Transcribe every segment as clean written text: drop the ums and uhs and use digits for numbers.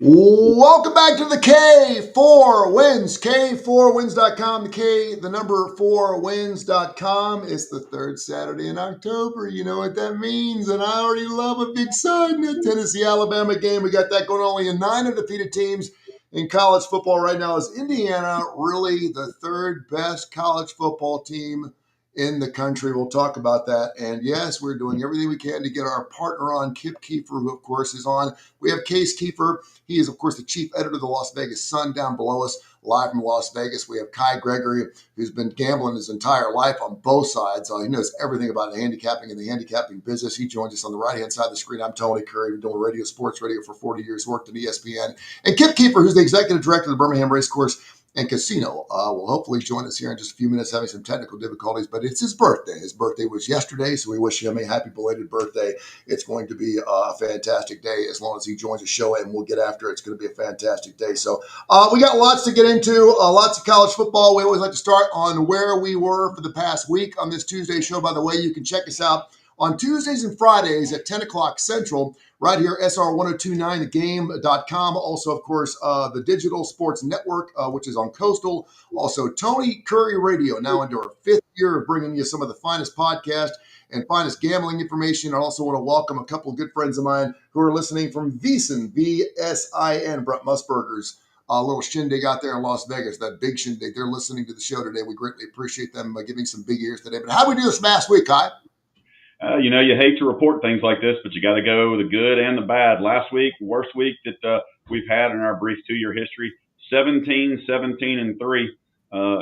Welcome back to the K4Wins, K4Wins.com, the K, the number 4Wins.com. It's the third Saturday in October. You know what that means. And I already love a big side in the Tennessee-Alabama game. We got that going. Only in 9 undefeated teams in college football right now. Is Indiana really the third best college football team in the country? We'll talk about that. And yes, we're doing everything we can to get our partner on, Kip Kiefer, who, of course, is on. We have Case Kiefer. He is, of course, the chief editor of the Las Vegas Sun. Down below us, live from Las Vegas, we have Kai Gregory, who's been gambling his entire life on both sides. He knows everything about handicapping and the handicapping business. He joins us on the right-hand side of the screen. I'm Tony Kurre. I've been doing radio, sports radio for 40 years, worked at ESPN. And Kip Keeper, who's the executive director of the Birmingham Racecourse and Casino, will hopefully join us here in just a few minutes, having some technical difficulties. But it's his birthday. His birthday was yesterday, so we wish him a happy belated birthday. It's going to be a fantastic day as long as he joins the show, and we'll get after it. It's going to be a fantastic day. So we got lots to get into, lots of college football. We always like to start on where we were for the past week on this Tuesday show. By the way, you can check us out on Tuesdays and Fridays at 10 o'clock Central, right here, SR1029thegame.com. Also, of course, the Digital Sports Network, which is on Coastal. Also, Tony Curry Radio, now into our fifth year of bringing you some of the finest podcasts and finest gambling information. I also want to welcome a couple of good friends of mine who are listening from VSIN, VSIN, Brett Musburger's little shindig out there in Las Vegas, that big shindig. They're listening to the show today. We greatly appreciate them giving some big ears today. But how did we do this last week, Kai? You hate to report things like this, but you got to go the good and the bad. Last week, worst week that we've had in our brief 2-year history, 17, 17, and 3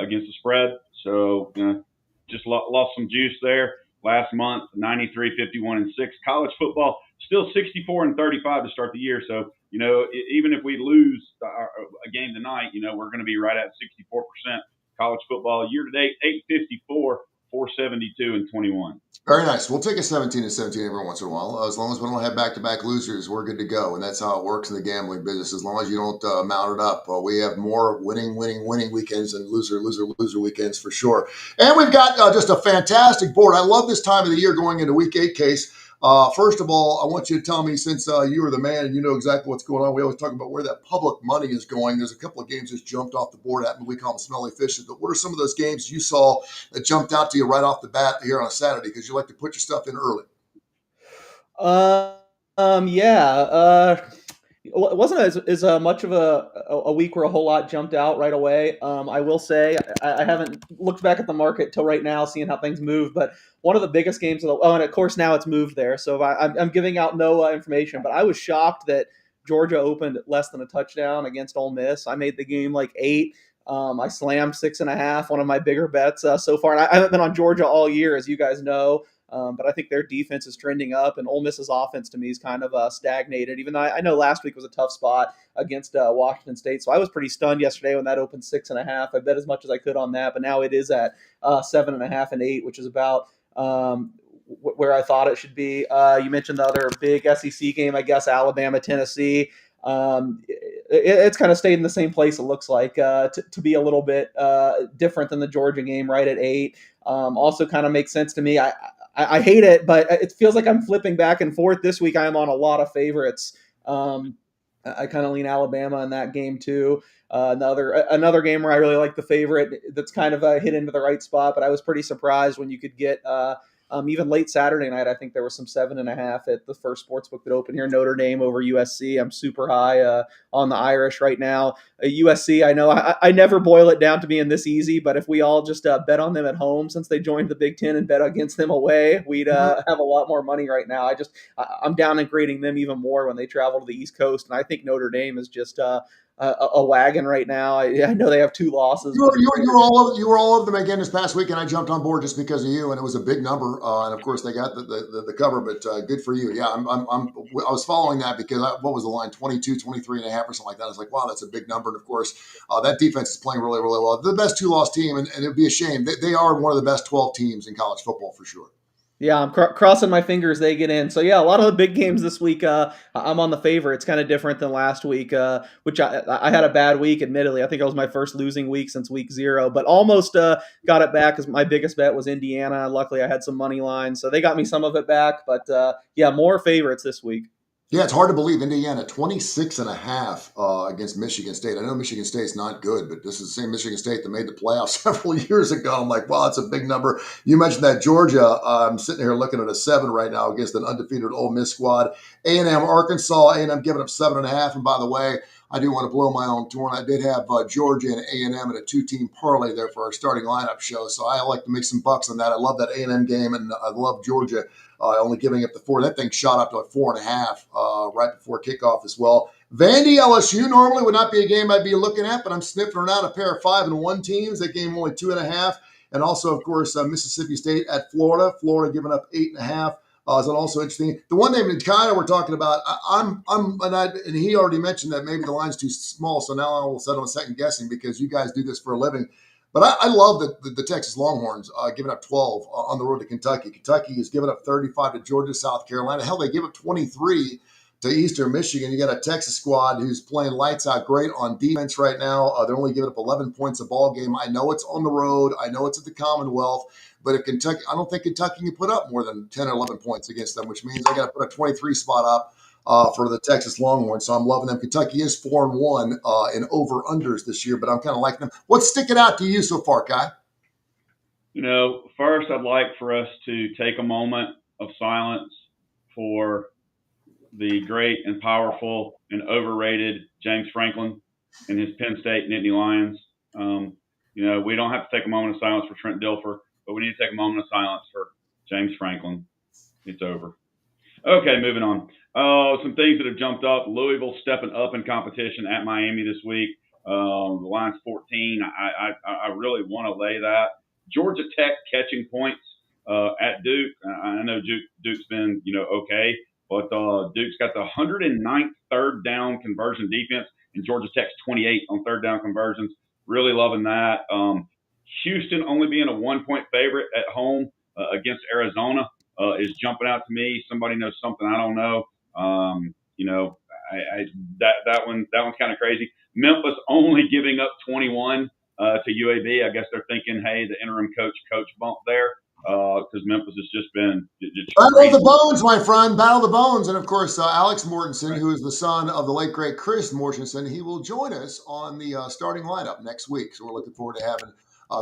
against the spread. So just lost some juice there. Last month, 93, 51, and 6. College football, still 64 and 35 to start the year. So, even if we lose a game tonight, we're going to be right at 64% college football. Year to date, 854, 472, and 21. Very nice. We'll take a 17 and 17 every once in a while. As long as we don't have back-to-back losers, we're good to go. And that's how it works in the gambling business. As long as you don't mount it up, we have more winning weekends than loser weekends for sure. And we've got just a fantastic board. I love this time of the year going into Week 8, Case. First of all, I want you to tell me, since you are the man and you know exactly what's going on, we always talk about where that public money is going. There's a couple of games that jumped off the board at me. We call them smelly fishes. But what are some of those games you saw that jumped out to you right off the bat here on a Saturday? Because you like to put your stuff in early. It wasn't as much of a week where a whole lot jumped out right away. I will say I haven't looked back at the market till right now, seeing how things move. But one of the biggest games and of course now it's moved there, so I'm giving out no information. But I was shocked that Georgia opened less than a touchdown against Ole Miss. I made the game like 8. I slammed 6.5, one of my bigger bets so far. And I haven't been on Georgia all year, as you guys know. But I think their defense is trending up, and Ole Miss's offense to me is kind of stagnated. Even though I know last week was a tough spot against Washington State, so I was pretty stunned yesterday when that opened 6.5. I bet as much as I could on that, but now it is at 7.5 and 8, which is about where I thought it should be. You mentioned the other big SEC game, I guess, Alabama, Tennessee. It's kind of stayed in the same place, it looks like, to be a little bit different than the Georgia game, right at 8. Also kind of makes sense to me. I hate it, but it feels like I'm flipping back and forth. This week I am on a lot of favorites. I kind of lean Alabama in that game too. Another game where I really like the favorite that's kind of hit into the right spot, but I was pretty surprised when you could get even late Saturday night. I think there was some 7.5 at the first sportsbook that opened here, Notre Dame over USC. I'm super high on the Irish right now. USC, I know I never boil it down to being this easy, but if we all just bet on them at home since they joined the Big Ten and bet against them away, we'd have a lot more money right now. I'm downgrading them even more when they travel to the East Coast, and I think Notre Dame is just a wagon right now. I know they have 2 losses. You were all over them again this past week, and I jumped on board just because of you, and it was a big number. And of course, they got the cover, but good for you. Yeah, I was following that because what was the line? 22, 23.5 or something like that. I was like, wow, that's a big number. And of course, that defense is playing really, really well. They're the best 2-loss team, and it'd be a shame. They are one of the best 12 teams in college football for sure. Yeah, I'm crossing my fingers they get in. So, yeah, a lot of the big games this week, I'm on the favor. It's kind of different than last week, which I had a bad week, admittedly. I think it was my first losing week since week 0, but almost got it back because my biggest bet was Indiana. Luckily, I had some money lines, so they got me some of it back. But, yeah, more favorites this week. Yeah, it's hard to believe Indiana 26 and a half against Michigan State. I know Michigan State's not good, but this is the same Michigan State that made the playoffs several years ago. I'm like, wow, that's a big number. You mentioned that Georgia. I'm sitting here looking at a 7 right now against an undefeated Ole Miss squad. A&M, Arkansas, A&M giving up 7.5. And by the way, I do want to blow my own horn. I did have Georgia and A&M in a 2-team parlay there for our starting lineup show, so I like to make some bucks on that. I love that A&M game, and I love Georgia only giving up the 4. That thing shot up to like 4.5 right before kickoff as well. Vandy LSU normally would not be a game I'd be looking at, but I'm sniffing out a pair of 5-1 teams. That game only 2.5. And also, of course, Mississippi State at Florida. Florida giving up 8.5. Is that also interesting? The one name that kind of we're talking about, and he already mentioned that maybe the line's too small, so now all of a sudden I'm second guessing because you guys do this for a living. But I love the Texas Longhorns giving up 12 on the road to Kentucky. Kentucky is giving up 35 to Georgia, South Carolina. Hell, they give up 23 to Eastern Michigan. You got a Texas squad who's playing lights out great on defense right now. They're only giving up 11 points a ball game. I know it's on the road. I know it's at the Commonwealth. But if Kentucky, I don't think Kentucky can put up more than 10 or 11 points against them, which means I got to put a 23 spot up for the Texas Longhorns. So I'm loving them. Kentucky is 4-1 in over-unders this year, but I'm kind of liking them. What's sticking out to you so far, Kai? First I'd like for us to take a moment of silence for the great and powerful and overrated James Franklin and his Penn State Nittany Lions. We don't have to take a moment of silence for Trent Dilfer, but we need to take a moment of silence for James Franklin. It's over. Okay, moving on. Some things that have jumped up. Louisville stepping up in competition at Miami this week. The line's 14. I really want to lay that. Georgia Tech catching points at Duke. I know Duke's been okay, but Duke's got the 109th third down conversion defense, and Georgia Tech's 28 on third down conversions. Really loving that. Houston only being a 1-point favorite at home against Arizona is jumping out to me. Somebody knows something I don't know. That one's kind of crazy. Memphis only giving up 21 to UAB. I guess they're thinking, hey, the interim coach bump there because Memphis has just been Battle of the Bones, my friend. Battle of the Bones. And, of course, Alex Mortensen, who is the son of the late, great Chris Mortensen, he will join us on the starting lineup next week. So we're looking forward to having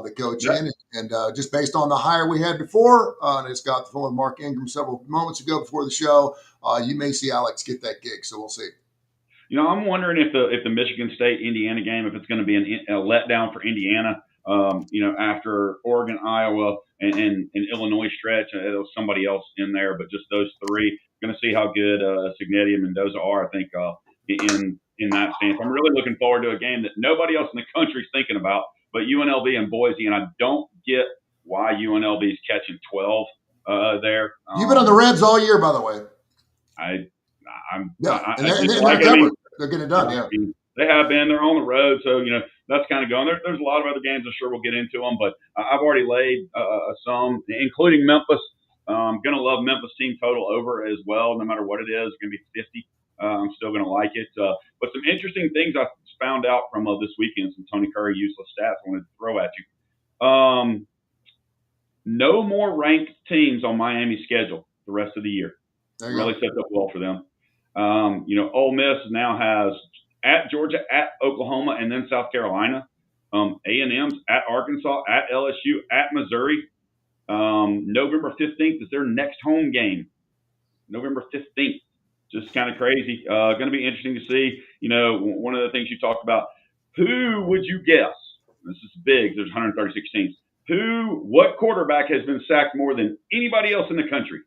the coach in. And just based on the hire we had before, and it's got the phone with Mark Ingram several moments ago before the show, you may see Alex get that gig. So we'll see. I'm wondering if the Michigan State Indiana game, if it's going to be a letdown for Indiana. After Oregon, Iowa, and Illinois stretch, there was somebody else in there, but just those three. Going to see how good Signetti and Mendoza are, I think, in that stance. I'm really looking forward to a game that nobody else in the country is thinking about, but UNLV and Boise, and I don't get why UNLV is catching 12 there. You've been on the Rebs all year, by the way. They're getting it done, yeah. They have been. They're on the road, so that's kind of going. There's a lot of other games. I'm sure we'll get into them, but I've already laid some, including Memphis. I'm going to love Memphis team total over as well, no matter what it is. It's going to be 50. I'm still going to like it. But some interesting things I found out from this weekend, some Tony Curry useless stats I wanted to throw at you. No more ranked teams on Miami's schedule the rest of the year. Really sets up well for them. Ole Miss now has at Georgia, at Oklahoma, and then South Carolina. A&M's at Arkansas, at LSU, at Missouri. November 15th is their next home game. November 15th. Just kind of crazy. Going to be interesting to see. One of the things you talked about, who would you guess? This is big. There's 136 teams. What quarterback has been sacked more than anybody else in the country?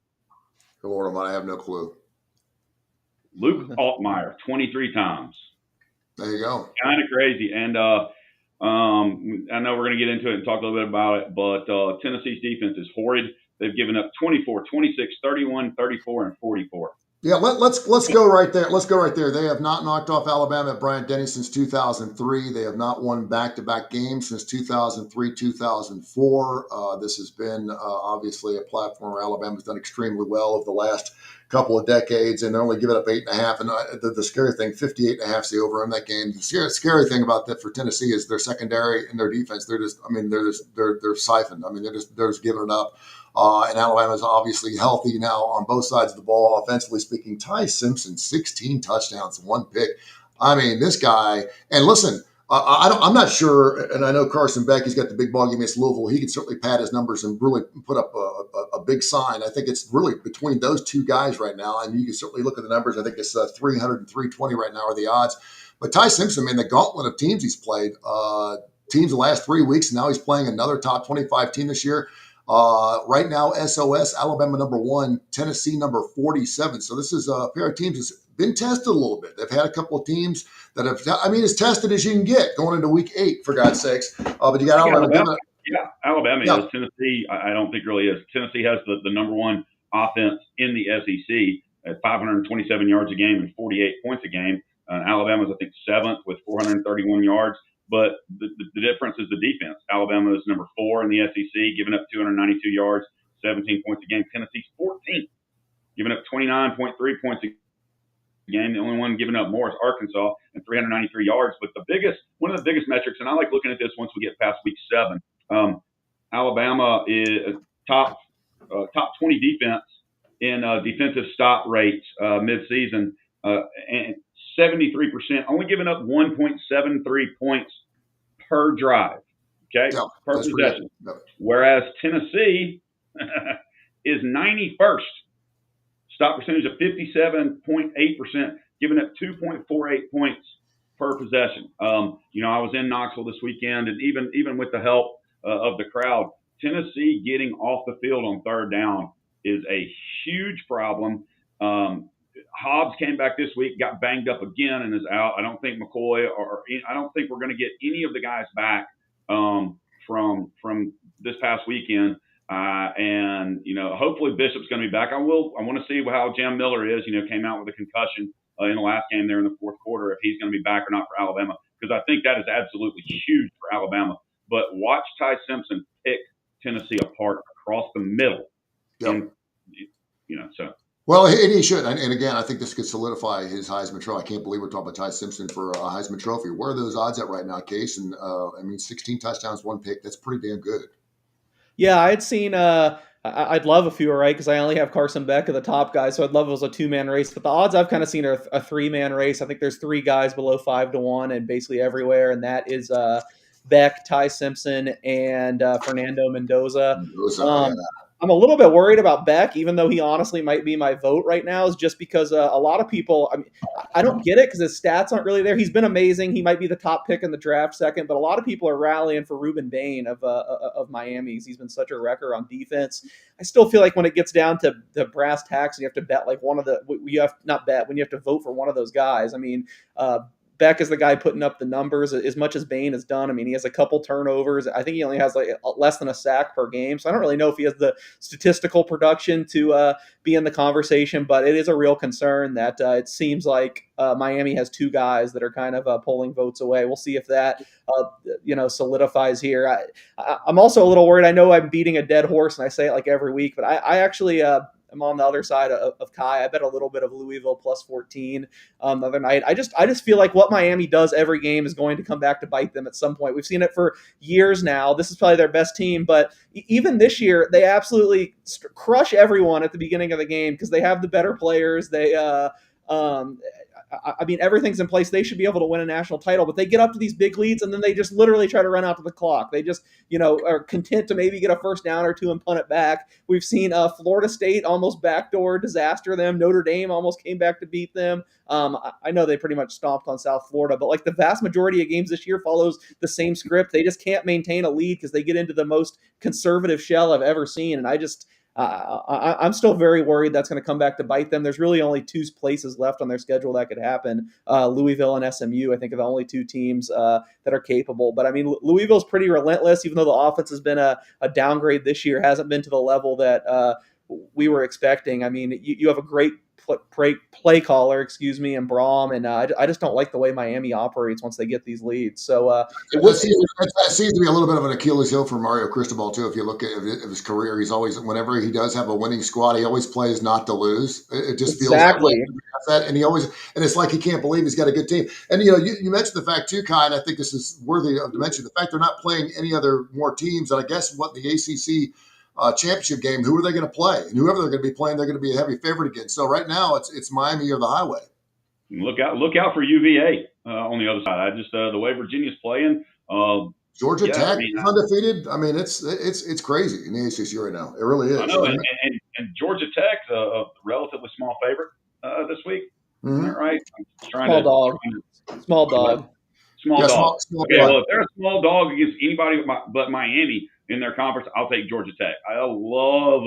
Lord, I have no clue. Luke Altmaier, 23 times. There you go. Kind of crazy. And I know we're going to get into it and talk a little bit about it, but Tennessee's defense is horrid. They've given up 24, 26, 31, 34, and 44. Yeah, let's go right there. Let's go right there. They have not knocked off Alabama at Bryant-Denny since 2003. They have not won back-to-back games since 2003, 2004. This has been obviously a platform where Alabama's done extremely well over the last couple of decades, and they're only giving up 8.5. And the scary thing, 58.5 is the over in that game. The scary thing about that for Tennessee is their secondary and their defense. They're siphoned. I mean, they're just giving it up. And Alabama's obviously healthy now on both sides of the ball. Offensively speaking, Ty Simpson, 16 touchdowns, 1 pick. I mean, this guy, and listen, I'm not sure, and I know Carson Beck, he's got the big ball game against Louisville. He can certainly pad his numbers and really put up a big sign. I think it's really between those two guys right now. And you can certainly look at the numbers. I think it's 300 and 320 right now are the odds. But Ty Simpson, man, the gauntlet of teams he's played, teams the last 3 weeks, and now he's playing another top 25 team this year. Right now, SOS, Alabama number 1, Tennessee number 47. So this is a pair of teams that's been tested a little bit. They've had a couple of teams that have, as tested as you can get going into week 8, for God's sakes. But you got Alabama. Alabama is. Tennessee, I don't think really is. Tennessee has the number 1 offense in the SEC at 527 yards a game and 48 points a game. Alabama's, I think, 7th with 431 yards. But the difference is the defense. Alabama is number 4 in the SEC, giving up 292 yards, 17 points a game. Tennessee's 14th, giving up 29.3 points a game. The only one giving up more is Arkansas and 393 yards. But one of the biggest metrics, and I like looking at this once we get past week 7. Alabama is top 20 defense in defensive stop rates midseason, and 73%, only giving up 1.73 points per drive, per possession. Whereas Tennessee is 91st. Stop percentage of 57.8%, giving up 2.48 points per possession. I was in Knoxville this weekend, and even with the help of the crowd, Tennessee getting off the field on third down is a huge problem. Hobbs came back this week, got banged up again, and is out. I don't think McCoy I don't think we're going to get any of the guys back from this past weekend. And hopefully Bishop's going to be back. I want to see how Jam Miller is. Came out with a concussion in the last game there in the fourth quarter. If he's going to be back or not for Alabama, because I think that is absolutely huge for Alabama. But watch Ty Simpson pick Tennessee apart across the middle. Yep. So. Well, and he should. And again, I think this could solidify his Heisman Trophy. I can't believe we're talking about Ty Simpson for a Heisman Trophy. Where are those odds at right now, Case? And 16 touchdowns, 1 pick. That's pretty damn good. Yeah, I had seen. I'd love if you were right, because I only have Carson Beck as the top guy, so I'd love if it was a 2-man race. But the odds I've kind of seen are a 3-man race. I think there's 3 guys below 5-1, and basically everywhere, and that is Beck, Ty Simpson, and Fernando Mendoza. I'm a little bit worried about Beck, even though he honestly might be my vote right now, is just because a lot of people, I don't get it because his stats aren't really there. He's been amazing. He might be the top pick in the draft second, but a lot of people are rallying for Ruben Bain of Miami. He's been such a wrecker on defense. I still feel like when it gets down to the brass tacks, you have to bet like when you have to vote for one of those guys. Beck is the guy putting up the numbers as much as Bain has done. He has a couple turnovers. I think he only has like less than a sack per game. So I don't really know if he has the statistical production to be in the conversation, but it is a real concern that it seems like Miami has 2 guys that are kind of pulling votes away. We'll see if that, solidifies here. I'm also a little worried. I know I'm beating a dead horse and I say it like every week, but I actually, I'm on the other side of Kai. I bet a little bit of Louisville plus 14 the other night. I just feel like what Miami does every game is going to come back to bite them at some point. We've seen it for years now. This is probably their best team, but even this year, they absolutely crush everyone at the beginning of the game because they have the better players. They everything's in place. They should be able to win a national title, but they get up to these big leads and then they just literally try to run out to the clock. They just, are content to maybe get a first down or 2 and punt it back. We've seen Florida State almost backdoor disaster them. Notre Dame almost came back to beat them. I know they pretty much stomped on South Florida, but like the vast majority of games this year follows the same script. They just can't maintain a lead because they get into the most conservative shell I've ever seen. And I'm still very worried that's going to come back to bite them. There's really only 2 places left on their schedule that could happen. Louisville and SMU, I think, are the only 2 teams that are capable. But Louisville's pretty relentless, even though the offense has been a downgrade this year, hasn't been to the level that we were expecting. You have a great play caller, and Braum, and I just don't like the way Miami operates once they get these leads. So that seems to be a little bit of an Achilles heel for Mario Cristobal too. If you look at his career, he's always, whenever he does have a winning squad, he always plays not to lose. It just feels exactly that, and it's like he can't believe he's got a good team. And you mentioned the fact too, Kai, and I think this is worthy of mention, the fact they're not playing any other more teams. And I guess what the ACC championship game, who are they going to play? And whoever they're going to be playing, they're going to be a heavy favorite against. So right now, it's Miami or the highway. Look out for UVA on the other side. I just the way Virginia's playing. Georgia Tech undefeated. I mean, it's crazy in the ACC right now. It really is. I know, and Georgia Tech's a relatively small favorite this week. Mm-hmm. Isn't that right? Small dog. Small dog. Small okay, well, if they're a small dog against anybody but Miami in their conference, I'll take Georgia Tech. I love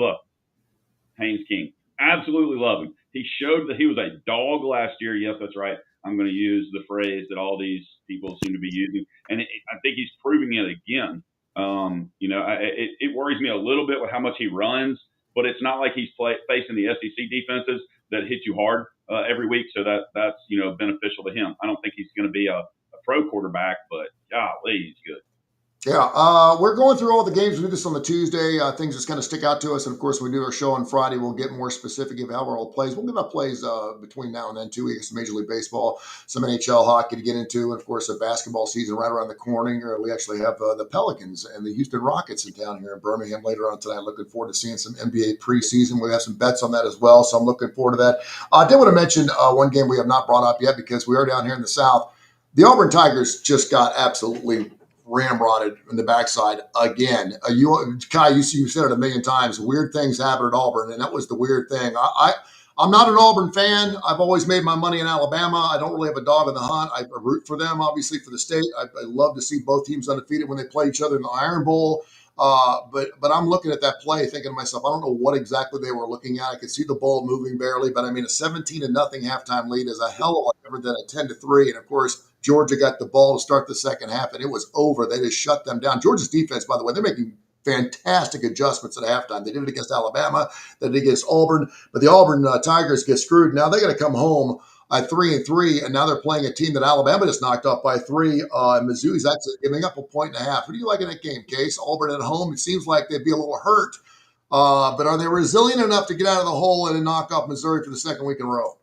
Haynes King. Absolutely love him. He showed that he was a dog last year. Yes, that's right. I'm going to use the phrase that all these people seem to be using, and I think he's proving it again. It worries me a little bit with how much he runs, but it's not like he's facing the SEC defenses that hit you hard every week, so that's beneficial to him. I don't think he's going to be a pro quarterback, but golly, he's good. Yeah, we're going through all the games. We do this on the Tuesday. Things just kind of stick out to us. And, of course, when we do our show on Friday, we'll get more specific of how our all plays. We'll give out plays between now and then, too. We get some Major League Baseball, some NHL hockey to get into, and, of course, a basketball season right around the corner. We actually have the Pelicans and the Houston Rockets in town here in Birmingham later on tonight. Looking forward to seeing some NBA preseason. We have some bets on that as well, so I'm looking forward to that. I did want to mention one game we have not brought up yet because we are down here in the South. The Auburn Tigers just got absolutely ramrodded in the backside again. Kai, you said it a million times. Weird things happen at Auburn, and that was the weird thing. I'm not an Auburn fan. I've always made my money in Alabama. I don't really have a dog in the hunt. I root for them, obviously, for the state. I love to see both teams undefeated when they play each other in the Iron Bowl. But I'm looking at that play thinking to myself, I don't know what exactly they were looking at. I could see the ball moving barely, but I mean, a 17-0 halftime lead is a hell of a lot different than a 10-3. And of course, Georgia got the ball to start the second half, and it was over. They just shut them down. Georgia's defense, by the way, they're making fantastic adjustments at halftime. They did it against Alabama. They did it against Auburn. But the Auburn Tigers get screwed. Now they got to come home at 3-3, and now they're playing a team that Alabama just knocked off by 3. And Mizzou's actually giving up 1.5 points. Who do you like in that game, Case? Auburn at home. It seems like they'd be a little hurt. But are they resilient enough to get out of the hole and knock off Missouri for the second week in a row?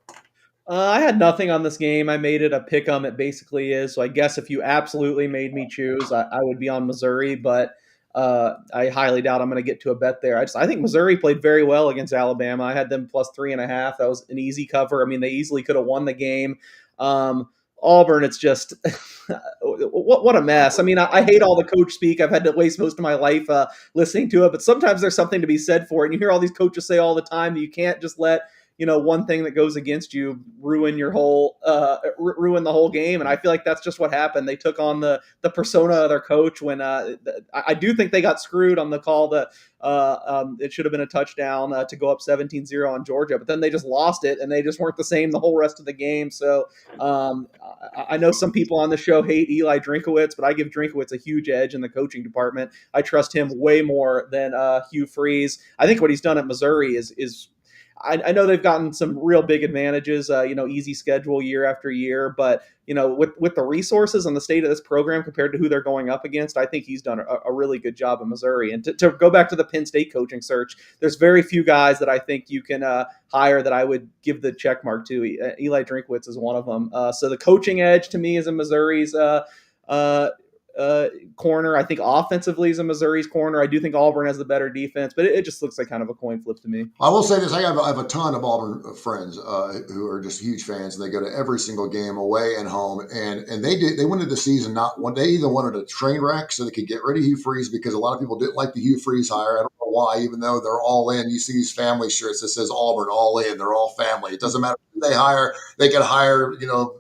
I had nothing on this game. I made it a pick 'em. It basically is. So I guess if you absolutely made me choose, I would be on Missouri, but I highly doubt I'm going to get to a bet there. I think Missouri played very well against Alabama. I had them plus 3.5. That was an easy cover. I mean, they easily could have won the game. Auburn, it's just what a mess. I mean, I hate all the coach speak. I've had to waste most of my life listening to it, but sometimes there's something to be said for it. And you hear all these coaches say all the time that you can't just let one thing that goes against you ruin your whole ruin the whole game. And I feel like that's just what happened. They took on the persona of their coach when I do think they got screwed on the call that it should have been a touchdown to go up 17-0 on Georgia, but then they just lost it and they just weren't the same the whole rest of the game. So I know some people on the show hate Eli Drinkowitz, but I give Drinkowitz a huge edge in the coaching department. I trust him way more than Hugh Freeze. I think what he's done at Missouri is I know they've gotten some real big advantages, easy schedule year after year, but with the resources and the state of this program compared to who they're going up against, I think he's done a really good job in Missouri. And to go back to the Penn State coaching search, there's very few guys that I think you can hire that I would give the check mark to. Eli Drinkwitz is one of them. So the coaching edge to me is in Missouri's corner. I think offensively is in Missouri's corner. I do think Auburn has the better defense, but it just looks like kind of a coin flip to me. I will say this. I have a ton of Auburn friends who are just huge fans, and they go to every single game away and home. And they wanted the season they either wanted a train wreck so they could get rid of Hugh Freeze because a lot of people didn't like the Hugh Freeze hire. I don't know why, even though they're all in. You see these family shirts that says Auburn all in. They're all family. It doesn't matter who they hire. They could hire,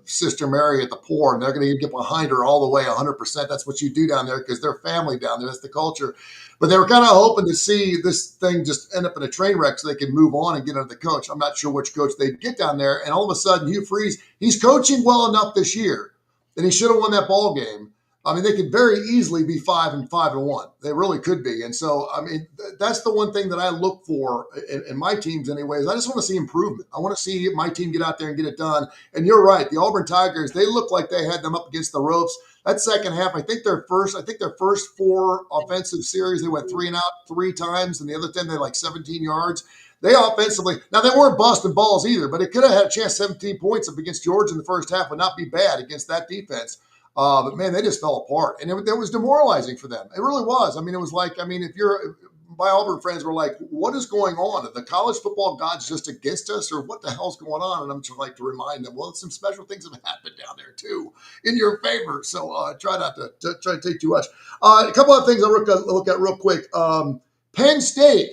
Sister Mary at the poor, and they're going to get behind her all the way 100%. That's what you do down there because they're family down there. That's the culture. But they were kind of hoping to see this thing just end up in a train wreck so they could move on and get under the coach. I'm not sure which coach they'd get down there. And all of a sudden, Hugh Freeze, he's coaching well enough this year, and he should have won that ball game. I mean, they could very easily be 5-1. They really could be. And so, I mean, that's the one thing that I look for in my teams anyways. I just want to see improvement. I want to see my team get out there and get it done. And you're right. The Auburn Tigers, they look like they had them up against the ropes. That second half, I think their first 4 offensive series, they went 3 and out 3 times. And the other 10, they had like 17 yards. They offensively, now they weren't busting balls either, but it could have had a chance 17 points up against Georgia in the first half would not be bad against that defense. But man, they just fell apart, and it was demoralizing for them. It really was. I mean, it was like, if you're my Auburn friends were like, what is going on? Are the college football gods just against us, or what the hell's going on? And I'm just like to remind them, well, some special things have happened down there too in your favor. So try not to try to take too much. A couple of things I'll look at real quick. Penn State.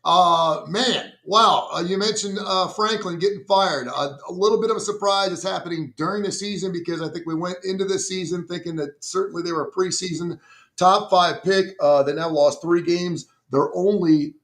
Man, wow. You mentioned Franklin getting fired. A little bit of a surprise is happening during the season because I think we went into this season thinking that certainly they were a preseason top 5 pick. They now lost 3 games. They're only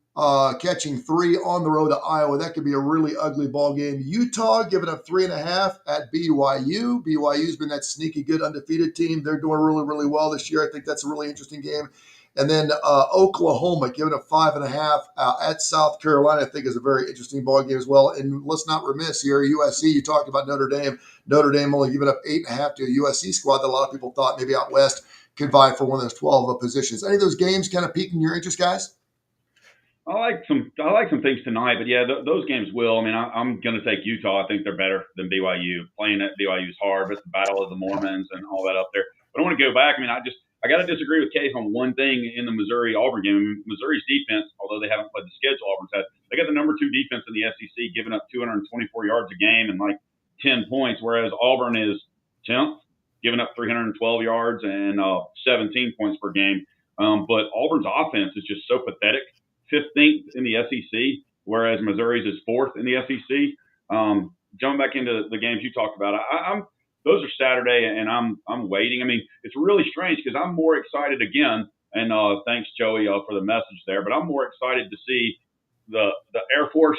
catching 3 on the road to Iowa. That could be a really ugly ball game. Utah giving up 3.5 at BYU. BYU's been that sneaky good undefeated team. They're doing really, really well this year. I think that's a really interesting game. And then Oklahoma giving up 5.5 at South Carolina, I think is a very interesting ball game as well. And let's not remiss here, USC, you talked about Notre Dame. Notre Dame only giving up 8.5 to a USC squad that a lot of people thought maybe out west could vie for one of those 12 positions. Any of those games kind of piquing your interest, guys? I like some things tonight, but yeah, those games will. I mean, I'm going to take Utah. I think they're better than BYU. Playing at BYU is hard, but it's the Battle of the Mormons and all that up there. But I want to go back. I mean, I got to disagree with Case on one thing in the Missouri-Auburn game. I mean, Missouri's defense, although they haven't played the schedule Auburn's had, they got the number 2 defense in the SEC, giving up 224 yards a game and like 10 points, whereas Auburn is 10th, giving up 312 yards and 17 points per game. But Auburn's offense is just so pathetic, 15th in the SEC, whereas Missouri's is 4th in the SEC. Jumping back into the games you talked about, those are Saturday, and I'm waiting. I mean, it's really strange because I'm more excited again, and thanks, Joey, for the message there, but I'm more excited to see the Air Force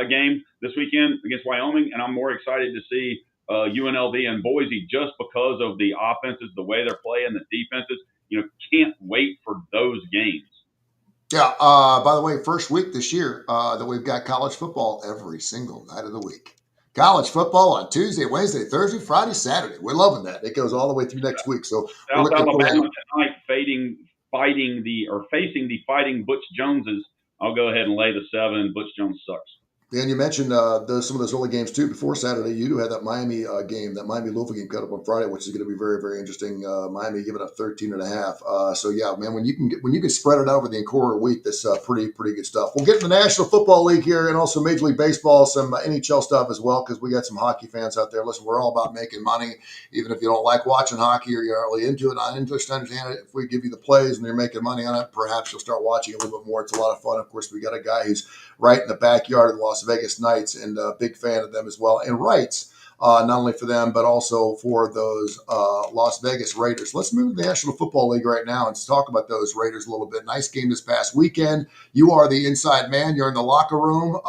game this weekend against Wyoming, and I'm more excited to see UNLV and Boise just because of the offenses, the way they're playing, the defenses. Can't wait for those games. Yeah, by the way, first week this year that we've got college football every single night of the week. College football on Tuesday, Wednesday, Thursday, Friday, Saturday. We're loving that. It goes all the way through next week. So South Alabama tonight facing the Fighting Butch Joneses. I'll go ahead and lay the 7. Butch Jones sucks. And you mentioned some of those early games too. Before Saturday, you do have that Miami game, that Miami Louisville game cut up on Friday, which is going to be very, very interesting. Miami giving up 13.5. So yeah, man, when you can spread it out over the entire week, that's pretty good stuff. We'll get to the National Football League here and also Major League Baseball, some NHL stuff as well, because we got some hockey fans out there. Listen, we're all about making money, even if you don't like watching hockey or you're not really into it. I understand it. If we give you the plays and you're making money on it, perhaps you'll start watching a little bit more. It's a lot of fun. Of course, we got a guy who's right in the backyard of the Las Vegas Knights, and a big fan of them as well, and writes not only for them but also for those Las Vegas Raiders. Let's move to the National Football League right now and talk about those Raiders a little bit. Nice game this past weekend. You are the inside man. You're in the locker room.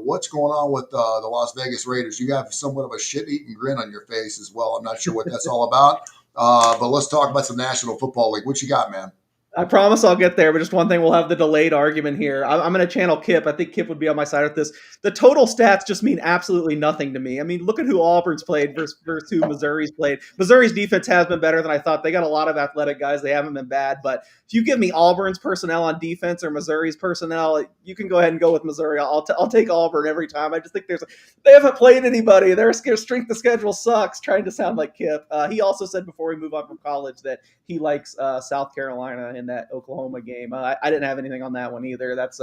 What's going on with the Las Vegas Raiders? You have somewhat of a shit-eating grin on your face as well. I'm not sure what that's all about, but let's talk about some National Football League. What you got, man? I promise I'll get there, but just one thing, we'll have the delayed argument here. I'm going to channel Kip. I think Kip would be on my side with this. The total stats just mean absolutely nothing to me. I mean, look at who Auburn's played versus who Missouri's played. Missouri's defense has been better than I thought. They got a lot of athletic guys. They haven't been bad. But if you give me Auburn's personnel on defense or Missouri's personnel, you can go ahead and go with Missouri. I'll take Auburn every time. I just think they haven't played anybody. Their strength of schedule sucks, trying to sound like Kip. He also said before we move on from college that he likes South Carolina in that Oklahoma game. I didn't have anything on that one either. That's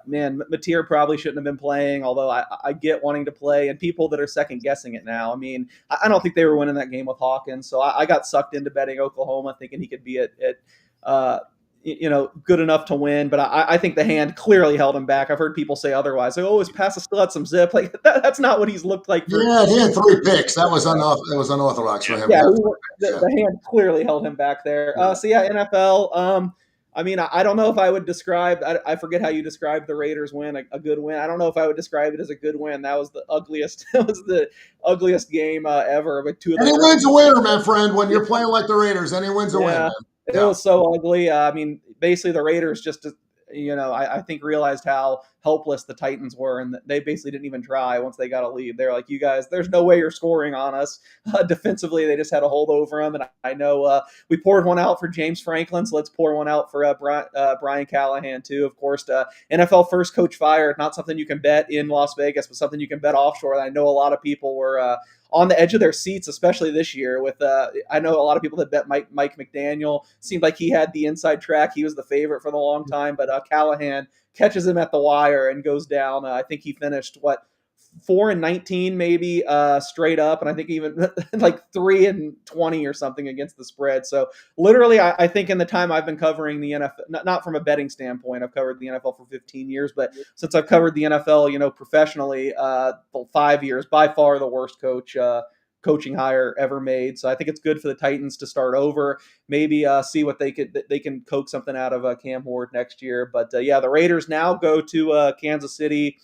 man, Mateer probably shouldn't have been playing, although I get wanting to play, and people that are second guessing it now. I mean, I don't think they were winning that game with Hawkins, so I got sucked into betting Oklahoma, thinking he could be good enough to win. But I think the hand clearly held him back. I've heard people say otherwise. Like, his passes still had some zip. Like that's not what he's looked like. Yeah, he had 3 picks. That was unorthodox for him. Yeah, the hand clearly held him back there. So yeah, NFL. I mean, I don't know if I would describe. I forget how you described the Raiders win, a good win. I don't know if I would describe it as a good win. That was the ugliest. That was the ugliest game ever. But any win's a winner, my friend. When you're playing like the Raiders, any win's a win. Man. It was so ugly. I mean, basically the Raiders just, I think realized how helpless the Titans were, and they basically didn't even try once they got a lead. They're like, you guys, there's no way you're scoring on us. Defensively, they just had a hold over them, and I know we poured one out for James Franklin, so let's pour one out for Brian Callahan too. Of course, NFL first coach fired, not something you can bet in Las Vegas, but something you can bet offshore. And I know a lot of people were on the edge of their seats, especially this year. With I know a lot of people that bet Mike McDaniel. Seemed like he had the inside track. He was the favorite for the long time, but Callahan catches him at the wire and goes down. I think he finished 4-19 maybe straight up, and I think even like 3-20 or something against the spread. So literally, I think in the time I've been covering the NFL, not from a betting standpoint, I've covered the NFL for 15 years, but since I've covered the NFL, professionally, 5 years, by far the worst coaching hire ever made. So I think it's good for the Titans to start over, maybe see what they can coax something out of Cam Ward next year. But the Raiders now go to Kansas City,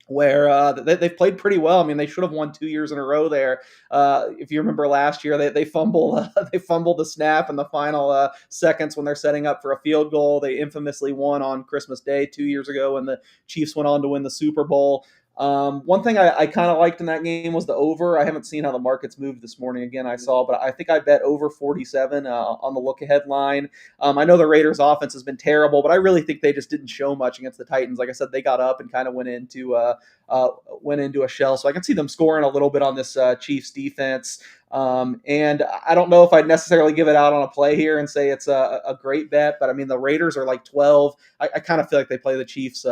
where they've played pretty well. I mean, they should have won 2 years in a row there. If you remember last year, they fumbled the snap in the final seconds when they're setting up for a field goal. They infamously won on Christmas Day 2 years ago when the Chiefs went on to win the Super Bowl. One thing I kind of liked in that game was the over. I haven't seen how the markets moved this morning. Again, I saw, but I think I bet over 47 on the look-ahead line. I know the Raiders' offense has been terrible, but I really think they just didn't show much against the Titans. Like I said, they got up and kind of went into a shell. So I can see them scoring a little bit on this Chiefs defense. And I don't know if I'd necessarily give it out on a play here and say it's a great bet, but I mean, the Raiders are like 12. I kind of feel like they play the Chiefs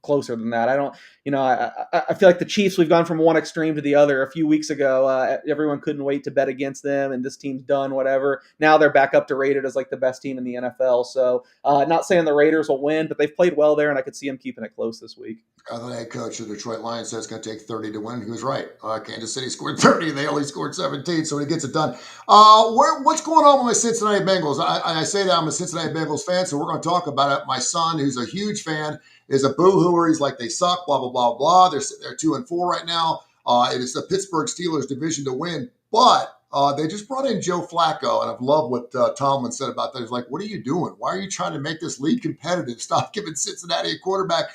closer than that. I don't, I feel like the Chiefs, we've gone from one extreme to the other. A few weeks ago, everyone couldn't wait to bet against them, and this team's done, whatever. Now they're back up to rated as like the best team in the NFL. So not saying the Raiders will win, but they've played well there, and I could see them keeping it close this week. The head coach of the Detroit Lions said it's going to take 30 to win. He was right. Kansas City scored 30. They only scored 17, so he gets it done. What's going on with my Cincinnati Bengals? I say that I'm a Cincinnati Bengals fan, so we're going to talk about it. My son, who's a huge fan, is a boo-hooer. He's like, they suck, blah, blah, blah, blah. They're 2-4 right now. It is the Pittsburgh Steelers division to win, but they just brought in Joe Flacco, and I've loved what Tomlin said about that. He's like, what are you doing? Why are you trying to make this league competitive? Stop giving Cincinnati a quarterback.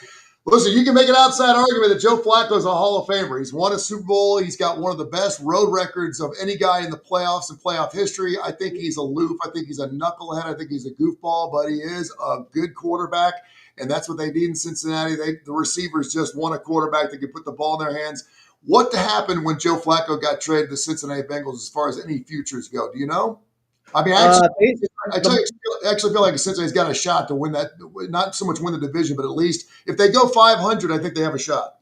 Listen, you can make an outside argument that Joe Flacco is a Hall of Famer. He's won a Super Bowl. He's got one of the best road records of any guy in the playoffs and playoff history. I think he's aloof. I think he's a knucklehead. I think he's a goofball, but he is a good quarterback, and that's what they need in Cincinnati. The receivers just want a quarterback that can put the ball in their hands. What happened when Joe Flacco got traded to the Cincinnati Bengals as far as any futures go? Do you know? I mean, I actually feel like Cincinnati's got a shot to win that. Not so much win the division, but at least if they go 500, I think they have a shot.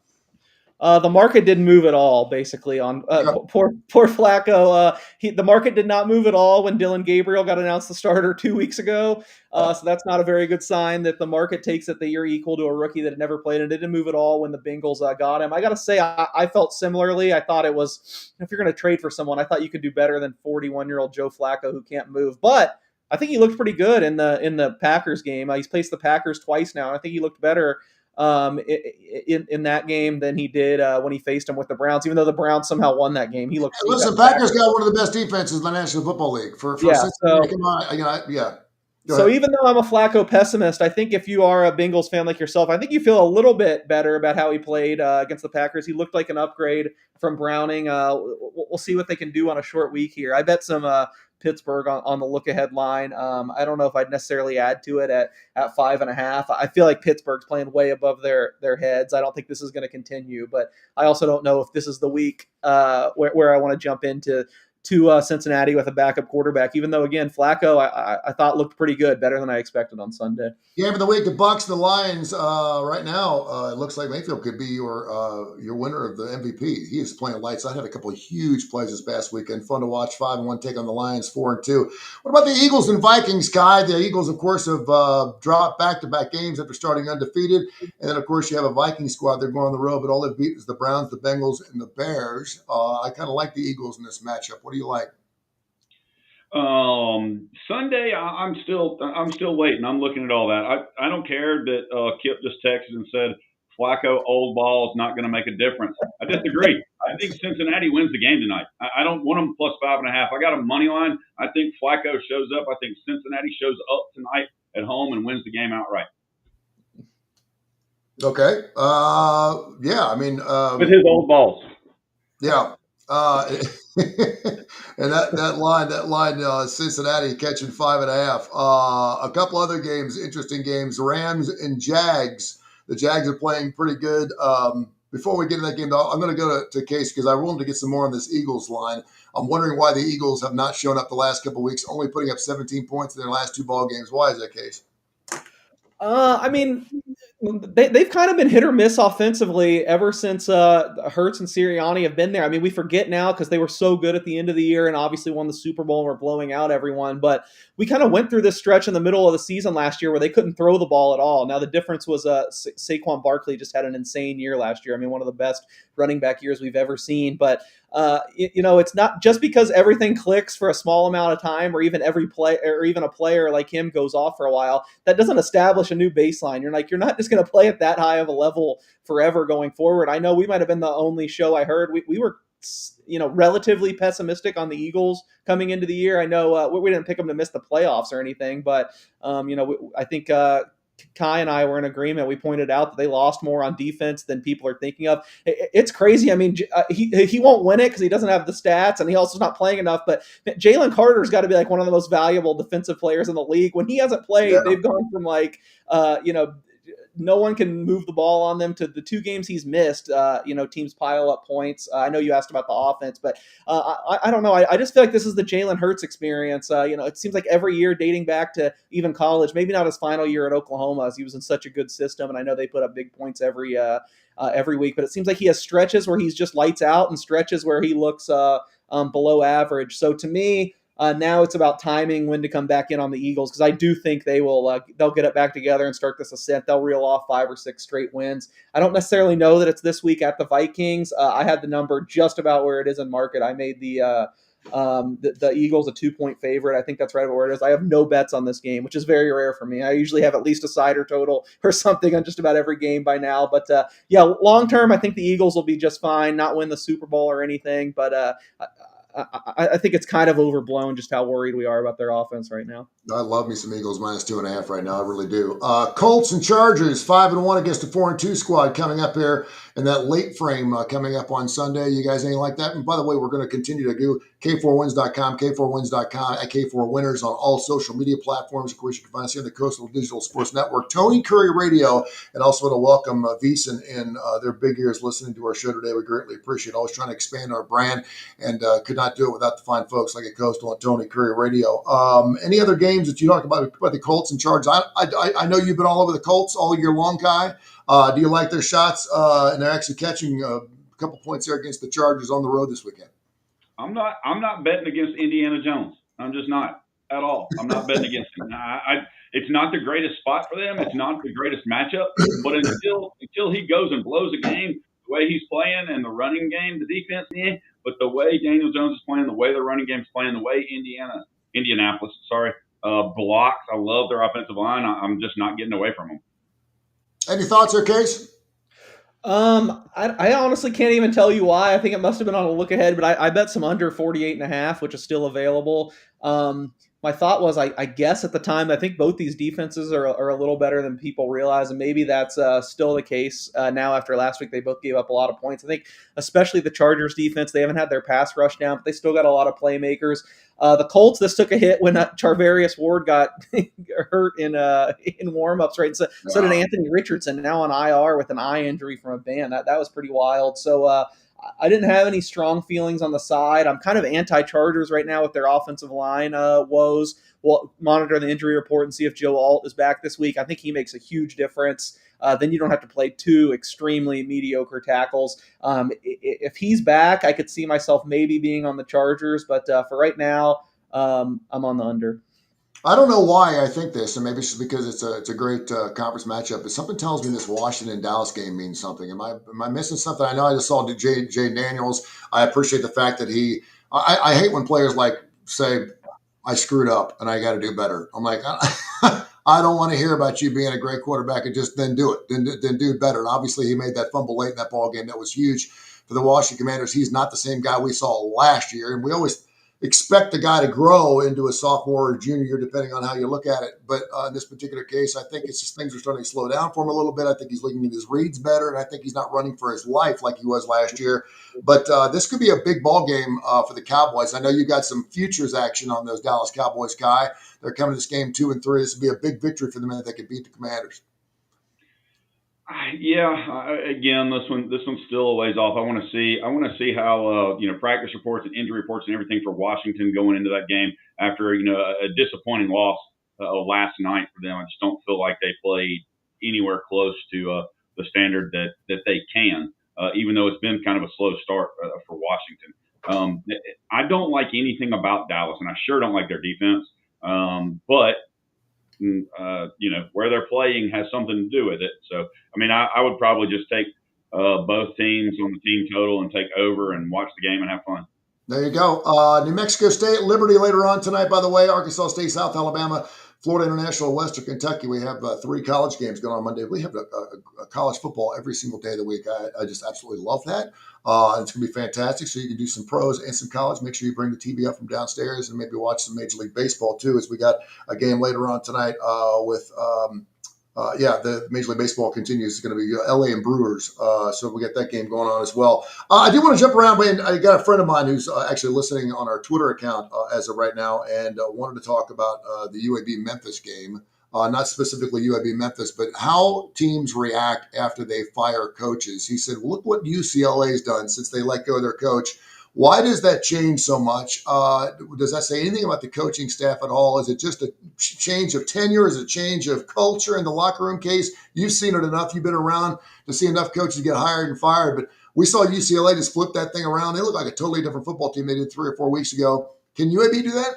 The market didn't move at all, basically, on poor Flacco. The market did not move at all when Dylan Gabriel got announced the starter 2 weeks ago. So that's not a very good sign that the market takes it that you're equal to a rookie that had never played. And it didn't move at all when the Bengals got him. I got to say, I felt similarly. I thought it was, if you're going to trade for someone, I thought you could do better than 41-year-old Joe Flacco who can't move. But I think he looked pretty good in the Packers game. He's faced the Packers twice now, and I think he looked better in that game than he did when he faced him with the Browns. Even though the Browns somehow won that game, he looked. Listen, Packers got one of the best defenses in the National Football League. So even though I'm a Flacco pessimist, I think if you are a Bengals fan like yourself, I think you feel a little bit better about how he played against the Packers. He looked like an upgrade from Browning. We'll see what they can do on a short week here. I bet some Pittsburgh on the look-ahead line. I don't know if I'd necessarily add to it at 5.5. I feel like Pittsburgh's playing way above their heads. I don't think this is going to continue, but I also don't know if this is the week where I want to jump into Cincinnati with a backup quarterback, even though, again, Flacco, I thought looked pretty good, better than I expected on Sunday. Game of the week, the Bucs and the Lions. Right now, it looks like Mayfield could be your winner of the MVP. He is playing lights. I had a couple of huge plays this past weekend. Fun to watch. 5-1 take on the Lions, 4-2. What about the Eagles and Vikings, Kai? The Eagles, of course, have dropped back-to-back games after starting undefeated. And then, of course, you have a Viking squad. They're going on the road, but all they've beat is the Browns, the Bengals, and the Bears. I kind of like the Eagles in this matchup. What do you like? Sunday, I'm still waiting. I'm looking at all that. I don't care that Kip just texted and said Flacco old ball is not going to make a difference. I disagree. I think Cincinnati wins the game tonight. I don't want them plus 5.5. I got a money line. I think Flacco shows up. I think Cincinnati shows up tonight at home and wins the game outright. Okay. Yeah. I mean, with his old balls. yeah. And that line, Cincinnati catching 5.5. A couple other games, interesting games. Rams and Jags. The Jags are playing pretty good. Before we get into that game, though, I'm going to go to Case because I wanted to get some more on this Eagles line. I'm wondering why the Eagles have not shown up the last couple of weeks, only putting up 17 points in their last two ball games. Why is that, Case? I mean, they've kind of been hit or miss offensively ever since Hurts and Sirianni have been there. I mean, we forget now because they were so good at the end of the year and obviously won the Super Bowl and were blowing out everyone. But we kind of went through this stretch in the middle of the season last year where they couldn't throw the ball at all. Now, the difference was Saquon Barkley just had an insane year last year. I mean, one of the best running back years we've ever seen. But it's not just because everything clicks for a small amount of time, or even every play, or even a player like him goes off for a while. That doesn't establish a new baseline. You're not just going to play at that high of a level forever going forward. I know we might have been the only show I heard. We were relatively pessimistic on the Eagles coming into the year. I know we didn't pick them to miss the playoffs or anything, but I think Kai and I were in agreement. We pointed out that they lost more on defense than people are thinking of. It's crazy. I mean, he won't win it because he doesn't have the stats, and he also is not playing enough. But Jalen Carter's got to be like one of the most valuable defensive players in the league. When he hasn't played, they've gone from no one can move the ball on them to the two games he's missed. Teams pile up points. I know you asked about the offense, but I don't know. I just feel like this is the Jalen Hurts experience. It seems like every year dating back to even college, maybe not his final year at Oklahoma, as he was in such a good system. And I know they put up big points every week, but it seems like he has stretches where he's just lights out and stretches where he looks below average. So to me, now it's about timing when to come back in on the Eagles, because I do think they'll get it back together and start this ascent. They'll reel off 5 or 6 straight wins. I don't necessarily know that it's this week at the Vikings. I had the number just about where it is in market. I made the Eagles a 2-point favorite. I think that's right about where it is. I have no bets on this game, which is very rare for me. I usually have at least a side or total or something on just about every game by now. But long term, I think the Eagles will be just fine, not win the Super Bowl or anything. But I think it's kind of overblown just how worried we are about their offense right now. I love me some Eagles -2.5 right now. I really do. Colts and Chargers 5-1 against a 4-2 squad coming up here in that late frame coming up on Sunday. You guys ain't like that? And by the way, we're going to continue to do K4Wins.com, K4Wins.com, at K4Winners on all social media platforms. Of course, you can find us here on the Coastal Digital Sports Network, Tony Kurre Radio, and also want to welcome Veasan and their big ears listening to our show today. We greatly appreciate it. Always trying to expand our brand, and could not do it without the fine folks like at Coastal and Tony Kurre Radio. Any other games that you talk about the Colts and Chargers? I know you've been all over the Colts all year long, Kai. Do you like their shots? And they're actually catching a couple points there against the Chargers on the road this weekend. I'm not betting against Indiana Jones. I'm just not at all. I'm not betting against him. It's not the greatest spot for them. It's not the greatest matchup. But until he goes and blows a game, the way he's playing and the running game, the defense, but the way Daniel Jones is playing, the way the running game is playing, the way Indianapolis, blocks. I love their offensive line. I'm just not getting away from them. Any thoughts or Case? I honestly can't even tell you why. I think it must have been on a look ahead, but I bet some under 48.5, which is still available. My thought was, I guess at the time, I think both these defenses are a little better than people realize, and maybe that's still the case now after last week. They both gave up a lot of points. I think especially the Chargers defense, they haven't had their pass rush down, but they still got a lot of playmakers. The Colts, this took a hit when Charvarius Ward got hurt in warmups, right? So did Anthony Richardson, now on IR with an eye injury from a band. That was pretty wild. So I didn't have any strong feelings on the side. I'm kind of anti-Chargers right now with their offensive line woes. We'll monitor the injury report and see if Joe Alt is back this week. I think he makes a huge difference. Then you don't have to play 2 extremely mediocre tackles. If he's back, I could see myself maybe being on the Chargers, but for right now, I'm on the under. I don't know why I think this, and maybe it's just because it's a great conference matchup, but something tells me this Washington-Dallas game means something. Am I missing something? I know I just saw Jay Daniels. I appreciate the fact that I hate when players say, I screwed up and I got to do better. I'm like, I don't want to hear about you being a great quarterback and just then do it, then do better. And obviously he made that fumble late in that ball game. That was huge for the Washington Commanders. He's not the same guy we saw last year. And expect the guy to grow into a sophomore or junior year, depending on how you look at it. But in this particular case, I think it's just things are starting to slow down for him a little bit. I think he's looking at his reads better, and I think he's not running for his life like he was last year. But this could be a big ball game for the Cowboys. I know you got some futures action on those Dallas Cowboys, Kai. They're coming to this game 2-3. This would be a big victory for them if they could beat the Commanders. Yeah, again, this one's still a ways off. I want to see how practice reports and injury reports and everything for Washington going into that game after a disappointing loss last night for them. I just don't feel like they played anywhere close to the standard that they can, even though it's been kind of a slow start for Washington. I don't like anything about Dallas, and I sure don't like their defense. But where they're playing has something to do with it. So, I mean, I would probably just take both teams on the team total and take over and watch the game and have fun. There you go. New Mexico State, Liberty later on tonight, by the way, Arkansas State, South Alabama, Florida International, Western Kentucky. We have 3 college games going on Monday. We have a college football every single day of the week. I just absolutely love that. It's going to be fantastic. So you can do some pros and some college. Make sure you bring the TV up from downstairs and maybe watch some Major League Baseball too, as we got a game later on tonight with the Major League Baseball continues. It's going to be LA and Brewers. So we got that game going on as well. I do want to jump around, and I got a friend of mine who's actually listening on our Twitter account as of right now, and wanted to talk about the UAB Memphis game. Not specifically UAB Memphis, but how teams react after they fire coaches. He said, look what UCLA's done since they let go of their coach. Why does that change so much? Does that say anything about the coaching staff at all? Is it just a change of tenure? Is it a change of culture in the locker room case? You've seen it enough. You've been around to see enough coaches get hired and fired. But we saw UCLA just flip that thing around. They look like a totally different football team they did 3 or 4 weeks ago. Can UAB do that?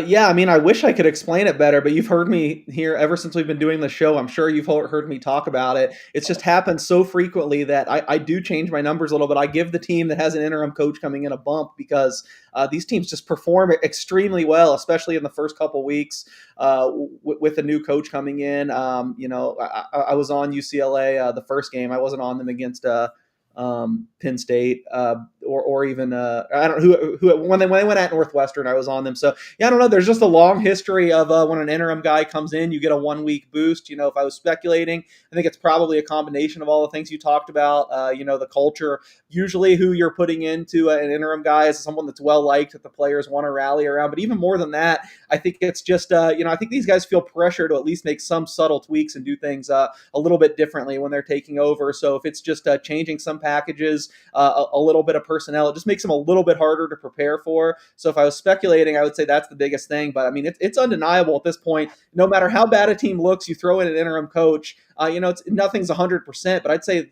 Yeah, I mean, I wish I could explain it better, but you've heard me here ever since we've been doing the show. I'm sure you've heard me talk about it. It's just happened so frequently that I do change my numbers a little bit. I give the team that has an interim coach coming in a bump because these teams just perform extremely well, especially in the first couple weeks with a new coach coming in. I was on UCLA the first game. I wasn't on them against Penn State or even I don't know who when they went at Northwestern, I was on them. So yeah, I don't know. There's just a long history of when an interim guy comes in, you get a 1-week boost. If I was speculating, I think it's probably a combination of all the things you talked about. The culture. Usually, who you're putting into an interim guy is someone that's well liked that the players want to rally around. But even more than that, I think it's just I think these guys feel pressure to at least make some subtle tweaks and do things a little bit differently when they're taking over. So if it's just changing some packages, a little bit of personnel, it just makes them a little bit harder to prepare for. So if I was speculating, I would say that's the biggest thing. But I mean, it's undeniable at this point. No matter how bad a team looks, you throw in an interim coach. Nothing's 100%, but I'd say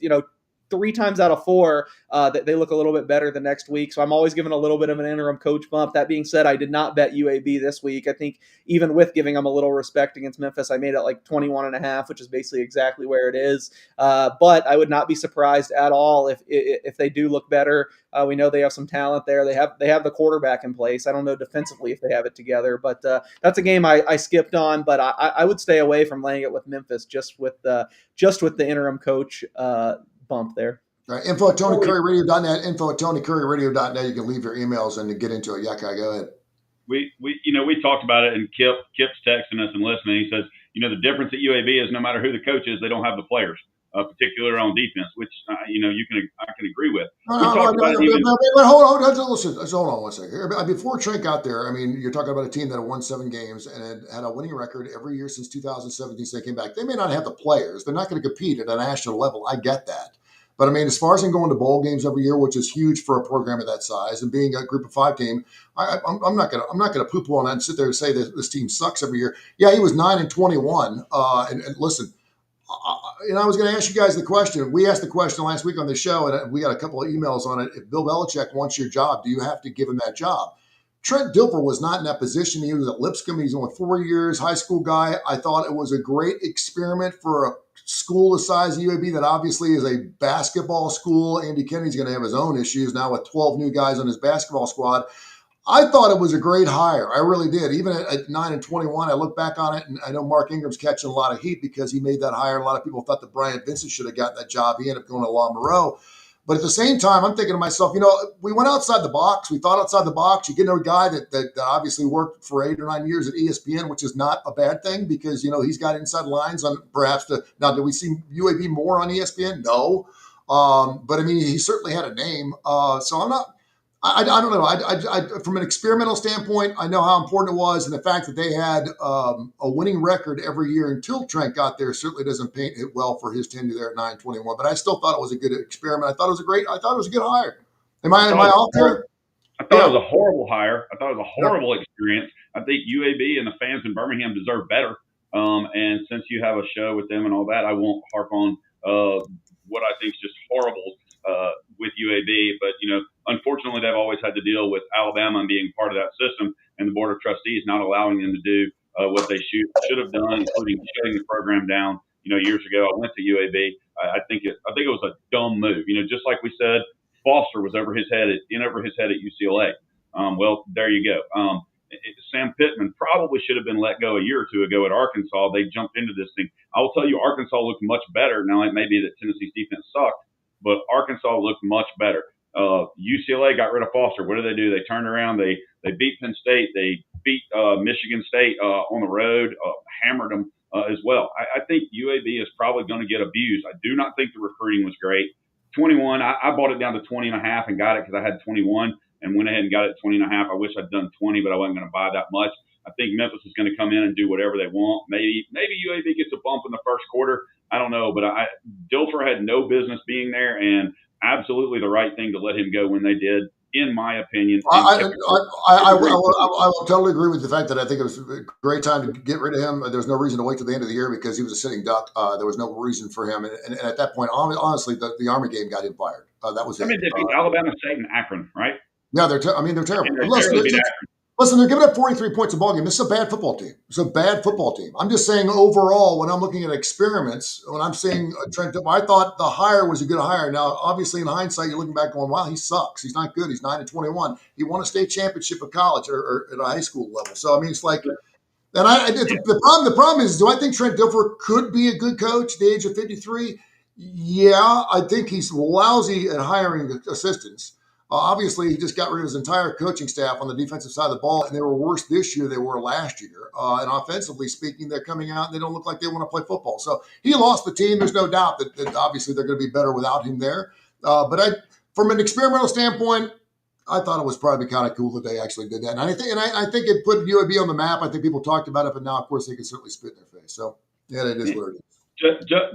3 times out of 4 that they look a little bit better the next week. So I'm always giving a little bit of an interim coach bump. That being said, I did not bet UAB this week. I think even with giving them a little respect against Memphis, I made it like 21.5, which is basically exactly where it is. But I would not be surprised at all if they do look better. We know they have some talent there. They have the quarterback in place. I don't know defensively if they have it together, but that's a game I skipped on. But I would stay away from laying it with Memphis just with the interim coach bump there. All right, info at TonyCurryRadio.net, info at TonyCurryRadio.net. You can leave your emails and get into it. Yaka, go ahead. We talked about it, and Kip's texting us and listening. He says, the difference at UAB is no matter who the coach is, they don't have the players, particularly on defense, which I can agree with. But hold on one second. Before Trent got there, I mean, you're talking about a team that had won 7 games and had a winning record every year since 2017. So they came back. They may not have the players. They're not going to compete at a national level. I get that. But I mean, as far as in going to bowl games every year, which is huge for a program of that size, and being a Group of 5 team, I'm not gonna poo-poo on that and sit there and say that this team sucks every year. Yeah, he was 9-21. And listen, I was going to ask you guys the question. We asked the question last week on the show, and we got a couple of emails on it. If Bill Belichick wants your job, do you have to give him that job? Trent Dilfer was not in that position. He was at Lipscomb. He's only 4 years, high school guy. I thought it was a great experiment for a school the size of UAB that obviously is a basketball school. Andy Kennedy's going to have his own issues now with 12 new guys on his basketball squad. I thought it was a great hire. I really did. Even at 9-21, I look back on it, and I know Mark Ingram's catching a lot of heat because he made that hire. A lot of people thought that Brian Vincent should have gotten that job. He ended up going to La Moreau. But at the same time, I'm thinking to myself, we went outside the box. We thought outside the box. You get a guy that obviously worked for 8 or 9 years at ESPN, which is not a bad thing because, he's got inside lines on perhaps now, did we see UAB more on ESPN? No. But I mean, he certainly had a name. So I'm not, I don't know. From an experimental standpoint, I know how important it was, and the fact that they had a winning record every year until Trent got there certainly doesn't paint it well for his tenure there at 921. But I still thought it was a good experiment. I thought it was a good hire. Am I off there? I thought it was a horrible hire. I thought it was a horrible experience. I think UAB and the fans in Birmingham deserve better. And since you have a show with them and all that, I won't harp on what I think is just horrible with UAB. But, unfortunately, they've always had to deal with Alabama and being part of that system and the Board of Trustees not allowing them to do what they should have done, including shutting the program down. Years ago, I went to UAB. I think it was a dumb move. Just like we said, Foster was in over his head at UCLA. Well, there you go. Sam Pittman probably should have been let go a year or two ago at Arkansas. They jumped into this thing. I will tell you, Arkansas looked much better. Now, it may be that Tennessee's defense sucked, but Arkansas looked much better. UCLA got rid of Foster. What did they do? They turned around. They beat Penn State. They beat Michigan State on the road, hammered them as well. I think UAB is probably going to get abused. I do not think the recruiting was great. 21, I bought it down to 20 and a half and got it because I had 21 and went ahead and got it at 20 and a half. I wish I'd done 20, but I wasn't going to buy that much. I think Memphis is going to come in and do whatever they want. Maybe UAB gets a bump in the first quarter. I don't know, but Dilfer had no business being there, and absolutely the right thing to let him go when they did, in my opinion. I will totally agree with the fact that I think it was a great time to get rid of him. There was no reason to wait till the end of the year because he was a sitting duck. There was no reason for him. And at that point, honestly, the Army game got him fired. That was it. They beat Alabama State and Akron, right? Yeah, they're terrible. Listen, they're giving up 43 points a ball game. This is a bad football team. It's a bad football team. I'm just saying overall, when I'm looking at experiments, when I'm seeing Trent, I thought the hire was a good hire. Now, obviously, in hindsight, you're looking back going, wow, he sucks. He's not good. He's 9-21. He won a state championship at college or at a high school level. So, I mean, it's like, and the problem is, do I think Trent Dilfer could be a good coach at the age of 53? Yeah, I think he's lousy at hiring assistants. Obviously, he just got rid of his entire coaching staff on the defensive side of the ball, and they were worse this year than they were last year. And offensively speaking, they're coming out and they don't look like they want to play football. So he lost the team. There's no doubt that obviously they're going to be better without him there. But from an experimental standpoint, I thought it was probably kind of cool that they actually did that. And I think it put UAB on the map. I think people talked about it, but now, of course, they can certainly spit in their face. So, yeah, it is what it is.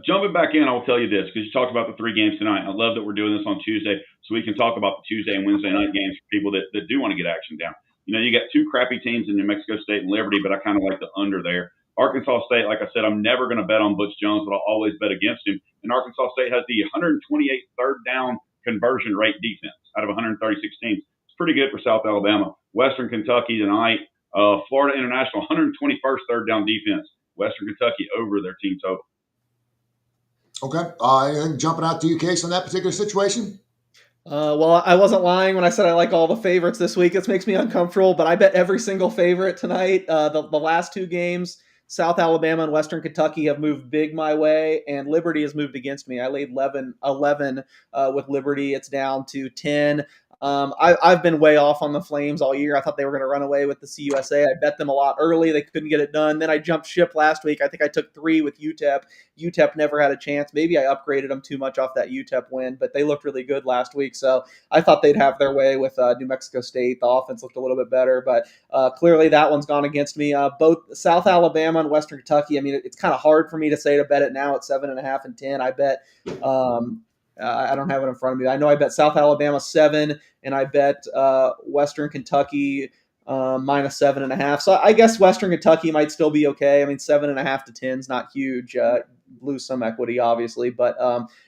Jumping back in, I will tell you this, because you talked about the 3 games tonight. I love that we're doing this on Tuesday, so we can talk about the Tuesday and Wednesday night games for people that do want to get action down. You got 2 crappy teams in New Mexico State and Liberty, but I kind of like the under there. Arkansas State, like I said, I'm never going to bet on Butch Jones, but I'll always bet against him. And Arkansas State has the 128th third down conversion rate defense out of 136 teams. It's pretty good for South Alabama. Western Kentucky tonight, Florida International, 121st third down defense. Western Kentucky over their team total. Okay. Anything jumping out to you, Case, on that particular situation? Well, I wasn't lying when I said I like all the favorites this week. This makes me uncomfortable, but I bet every single favorite tonight. The last 2 games, South Alabama and Western Kentucky have moved big my way, and Liberty has moved against me. I laid 11 with Liberty. It's down to 10. I've been way off on the Flames all year. I thought they were going to run away with the CUSA. I bet them a lot early. They couldn't get it done. Then I jumped ship last week. I think I took 3 with UTEP. UTEP never had a chance. Maybe I upgraded them too much off that UTEP win, but they looked really good last week. So I thought they'd have their way with New Mexico State. The offense looked a little bit better, but clearly that one's gone against me. Both South Alabama and Western Kentucky. I mean, it's kind of hard for me to say to bet it now at 7.5 and 10. I bet I don't have it in front of me. I know I bet South Alabama 7, and I bet Western Kentucky minus 7.5. So I guess Western Kentucky might still be okay. I mean, 7.5 to 10 is not huge. Lose some equity, obviously, but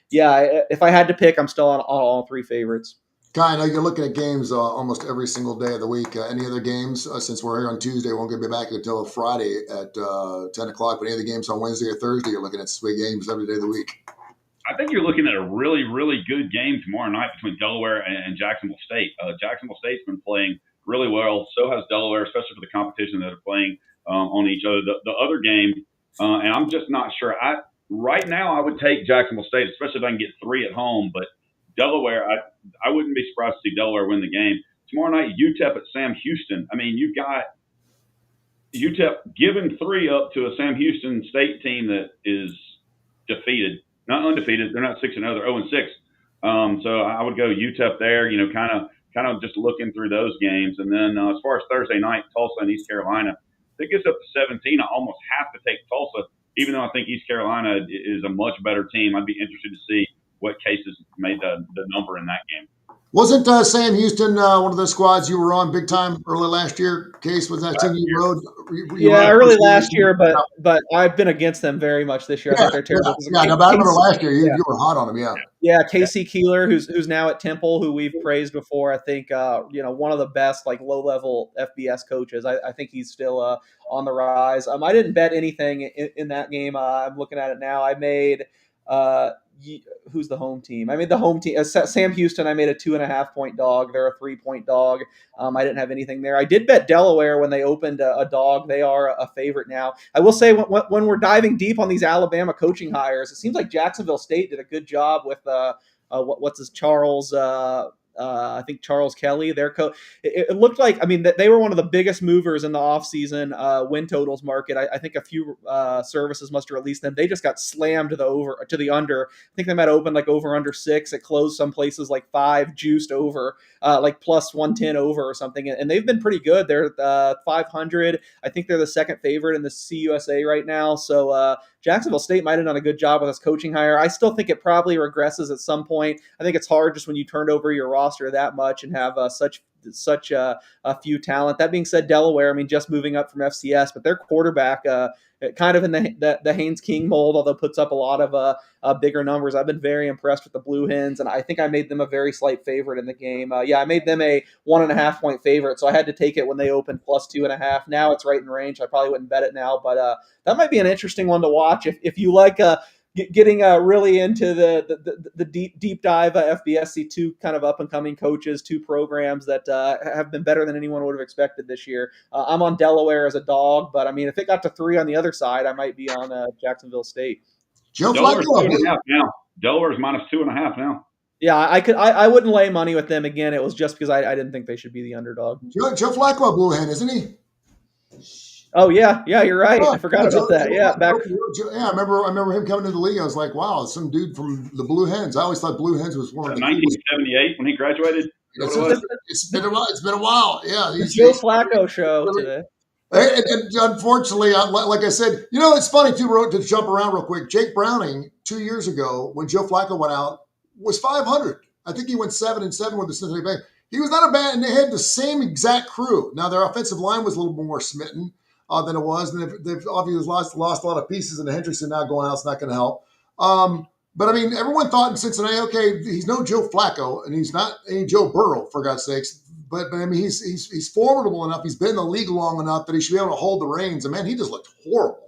yeah, if I had to pick, I'm still on all 3 favorites. Kai, I know you're looking at games almost every single day of the week. Any other games since we're here on Tuesday? We won't get back until Friday at 10 o'clock. But any other games on Wednesday or Thursday? You're looking at sweet games every day of the week. I think you're looking at a really, really good game tomorrow night between Delaware and Jacksonville State. Jacksonville State's been playing really well. So has Delaware, especially for the competition that are playing on each other. The other game, and I'm just not sure. Right now, I would take Jacksonville State, especially if I can get 3 at home. But Delaware, I wouldn't be surprised to see Delaware win the game. Tomorrow night, UTEP at Sam Houston. I mean, you've got UTEP giving 3 up to a Sam Houston State team that is defeated, not undefeated. They're not 6-0. They're 0-6. So I would go UTEP there. Kind of just looking through those games, and then as far as Thursday night, Tulsa and East Carolina, if it gets up to 17, I almost have to take Tulsa, even though I think East Carolina is a much better team. I'd be interested to see what cases made the number in that game. Wasn't Sam Houston one of the squads you were on big time early last year? Case, was that team you rode? Early last year, but I've been against them very much this year. I think they're terrible. Yeah, no, but I remember last year you were hot on them. Yeah. Yeah, Casey Keeler, who's now at Temple, who we've praised before. I think one of the best low level FBS coaches. I think he's still on the rise. I didn't bet anything in that game. I'm looking at it now. I made who's the home team? I made the home team. Sam Houston, I made a 2.5-point dog. They're a 3-point dog. I didn't have anything there. I did bet Delaware when they opened a dog. They are a favorite now. I will say when we're diving deep on these Alabama coaching hires, it seems like Jacksonville State did a good job with what's his Charles. I think Charles Kelly, their coach. It looked like, they were one of the biggest movers in the offseason win totals market. I think a few services must have released them. They just got slammed to the under. I think they might open over under 6. It closed some places 5, juiced over, plus 110 over or something. And they've been pretty good. They're 500. I think they're the second favorite in the CUSA right now. So Jacksonville State might have done a good job with this coaching hire. I still think it probably regresses at some point. I think it's hard just when you turned over your roster that much and have such a few talent. That being said, Delaware, just moving up from FCS, but their quarterback kind of in the Haynes King mold, although puts up a lot of bigger numbers. I've been very impressed with the Blue Hens, and I think I made them a very slight favorite in the game. I made them a 1.5-point favorite, so I had to take it when they opened plus 2.5. Now it's right in range. I probably wouldn't bet it now, but that might be an interesting one to watch if you like getting really into the deep dive FBS, 2 kind of up and coming coaches, 2 programs that have been better than anyone would have expected this year. I'm on Delaware as a dog, but if it got to 3 on the other side, I might be on Jacksonville State. Delaware's 2.5 now. Delaware's minus 2.5 now. Yeah, I wouldn't lay money with them again. It was just because I didn't think they should be the underdog. Joe Flacco, Blue Hen, isn't he? Oh yeah, you're right. I forgot about that. I remember him coming to the league. I was like, wow, some dude from the Blue Hens. I always thought Blue Hens was one of the 1978 when he graduated. It's been a while. Yeah, the Joe Flacco show today. And unfortunately, like I said, it's funny too. To jump around real quick, Jake Browning 2 years ago when Joe Flacco went out was 500. I think he went 7-7 with the Cincinnati Bengals. He was not a bad, and they had the same exact crew. Now their offensive line was a little more smitten than it was, and they've obviously lost a lot of pieces. And the Hendrickson now going out is not going to help. But everyone thought in Cincinnati, okay, he's no Joe Flacco, and he's not any Joe Burrow for God's sakes. But he's formidable enough. He's been in the league long enough that he should be able to hold the reins. And man, he just looked horrible.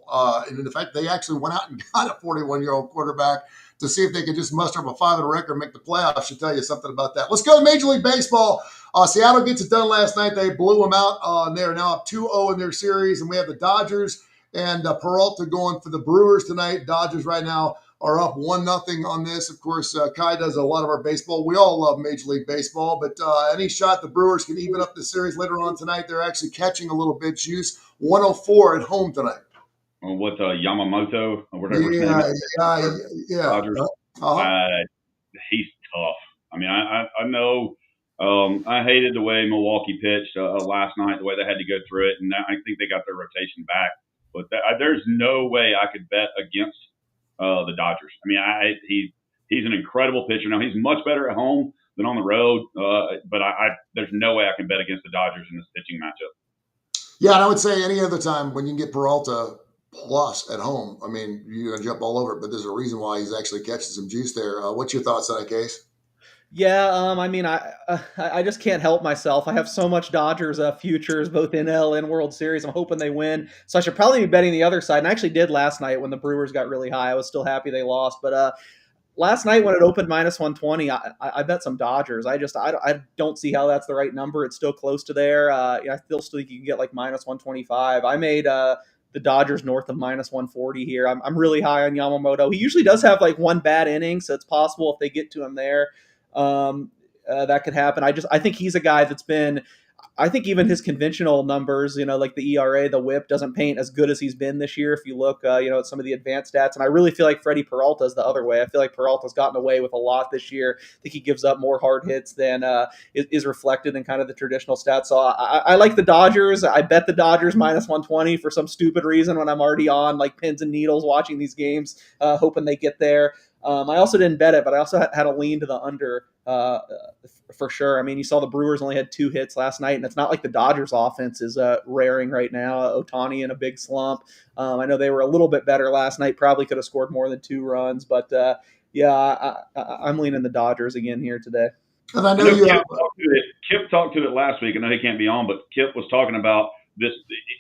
And in fact, they actually went out and got a 41-year-old quarterback to see if they could just muster up a 5-0 record and make the playoffs. Should tell you something about that. Let's go to Major League Baseball. Seattle gets it done last night. They blew them out. They're now up 2-0 in their series, and we have the Dodgers and Peralta going for the Brewers tonight. Dodgers right now are up 1-0 on this. Of course, Kai does a lot of our baseball. We all love Major League Baseball, but any shot the Brewers can even up the series later on tonight. They're actually catching a little bit juice. 104 at home tonight. With Yamamoto or whatever his name is. Yeah. Dodgers. He's tough. I know. I hated the way Milwaukee pitched last night, the way they had to go through it, and I think they got their rotation back. But there's no way I could bet against the Dodgers. He's an incredible pitcher. Now he's much better at home than on the road, but there's no way I can bet against the Dodgers in this pitching matchup. Yeah, and I would say any other time when you can get Peralta plus at home, you're going to jump all over it, but there's a reason why he's actually catching some juice there. What's your thoughts on that, Case? Yeah, I just can't help myself. I have so much Dodgers futures, both NL and World Series. I'm hoping they win, so I should probably be betting the other side. And I actually did last night when the Brewers got really high. I was still happy they lost, but last night when it opened minus 120, I bet some Dodgers. I don't see how that's the right number. It's still close to there. I still think you can get like minus 125. I made the Dodgers north of minus 140 here. I'm really high on Yamamoto. He usually does have like one bad inning, so it's possible if they get to him there. That could happen. I think he's a guy that's been. I think even his conventional numbers, like the ERA, the WHIP, doesn't paint as good as he's been this year. If you look, at some of the advanced stats, and I really feel like Freddie Peralta is the other way. I feel like Peralta's gotten away with a lot this year. I think he gives up more hard hits than is reflected in kind of the traditional stats. So I like the Dodgers. I bet the Dodgers minus 120 for some stupid reason when I'm already on like pins and needles watching these games, hoping they get there. I also didn't bet it, but I also had a lean to the under for sure. I mean, you saw the Brewers only had 2 hits last night, and it's not like the Dodgers offense is raring right now. Ohtani in a big slump. I know they were a little bit better last night, probably could have scored more than 2 runs, but I'm leaning the Dodgers again here today. And I know you Kip talked to it last week. I know he can't be on, but Kip was talking about this,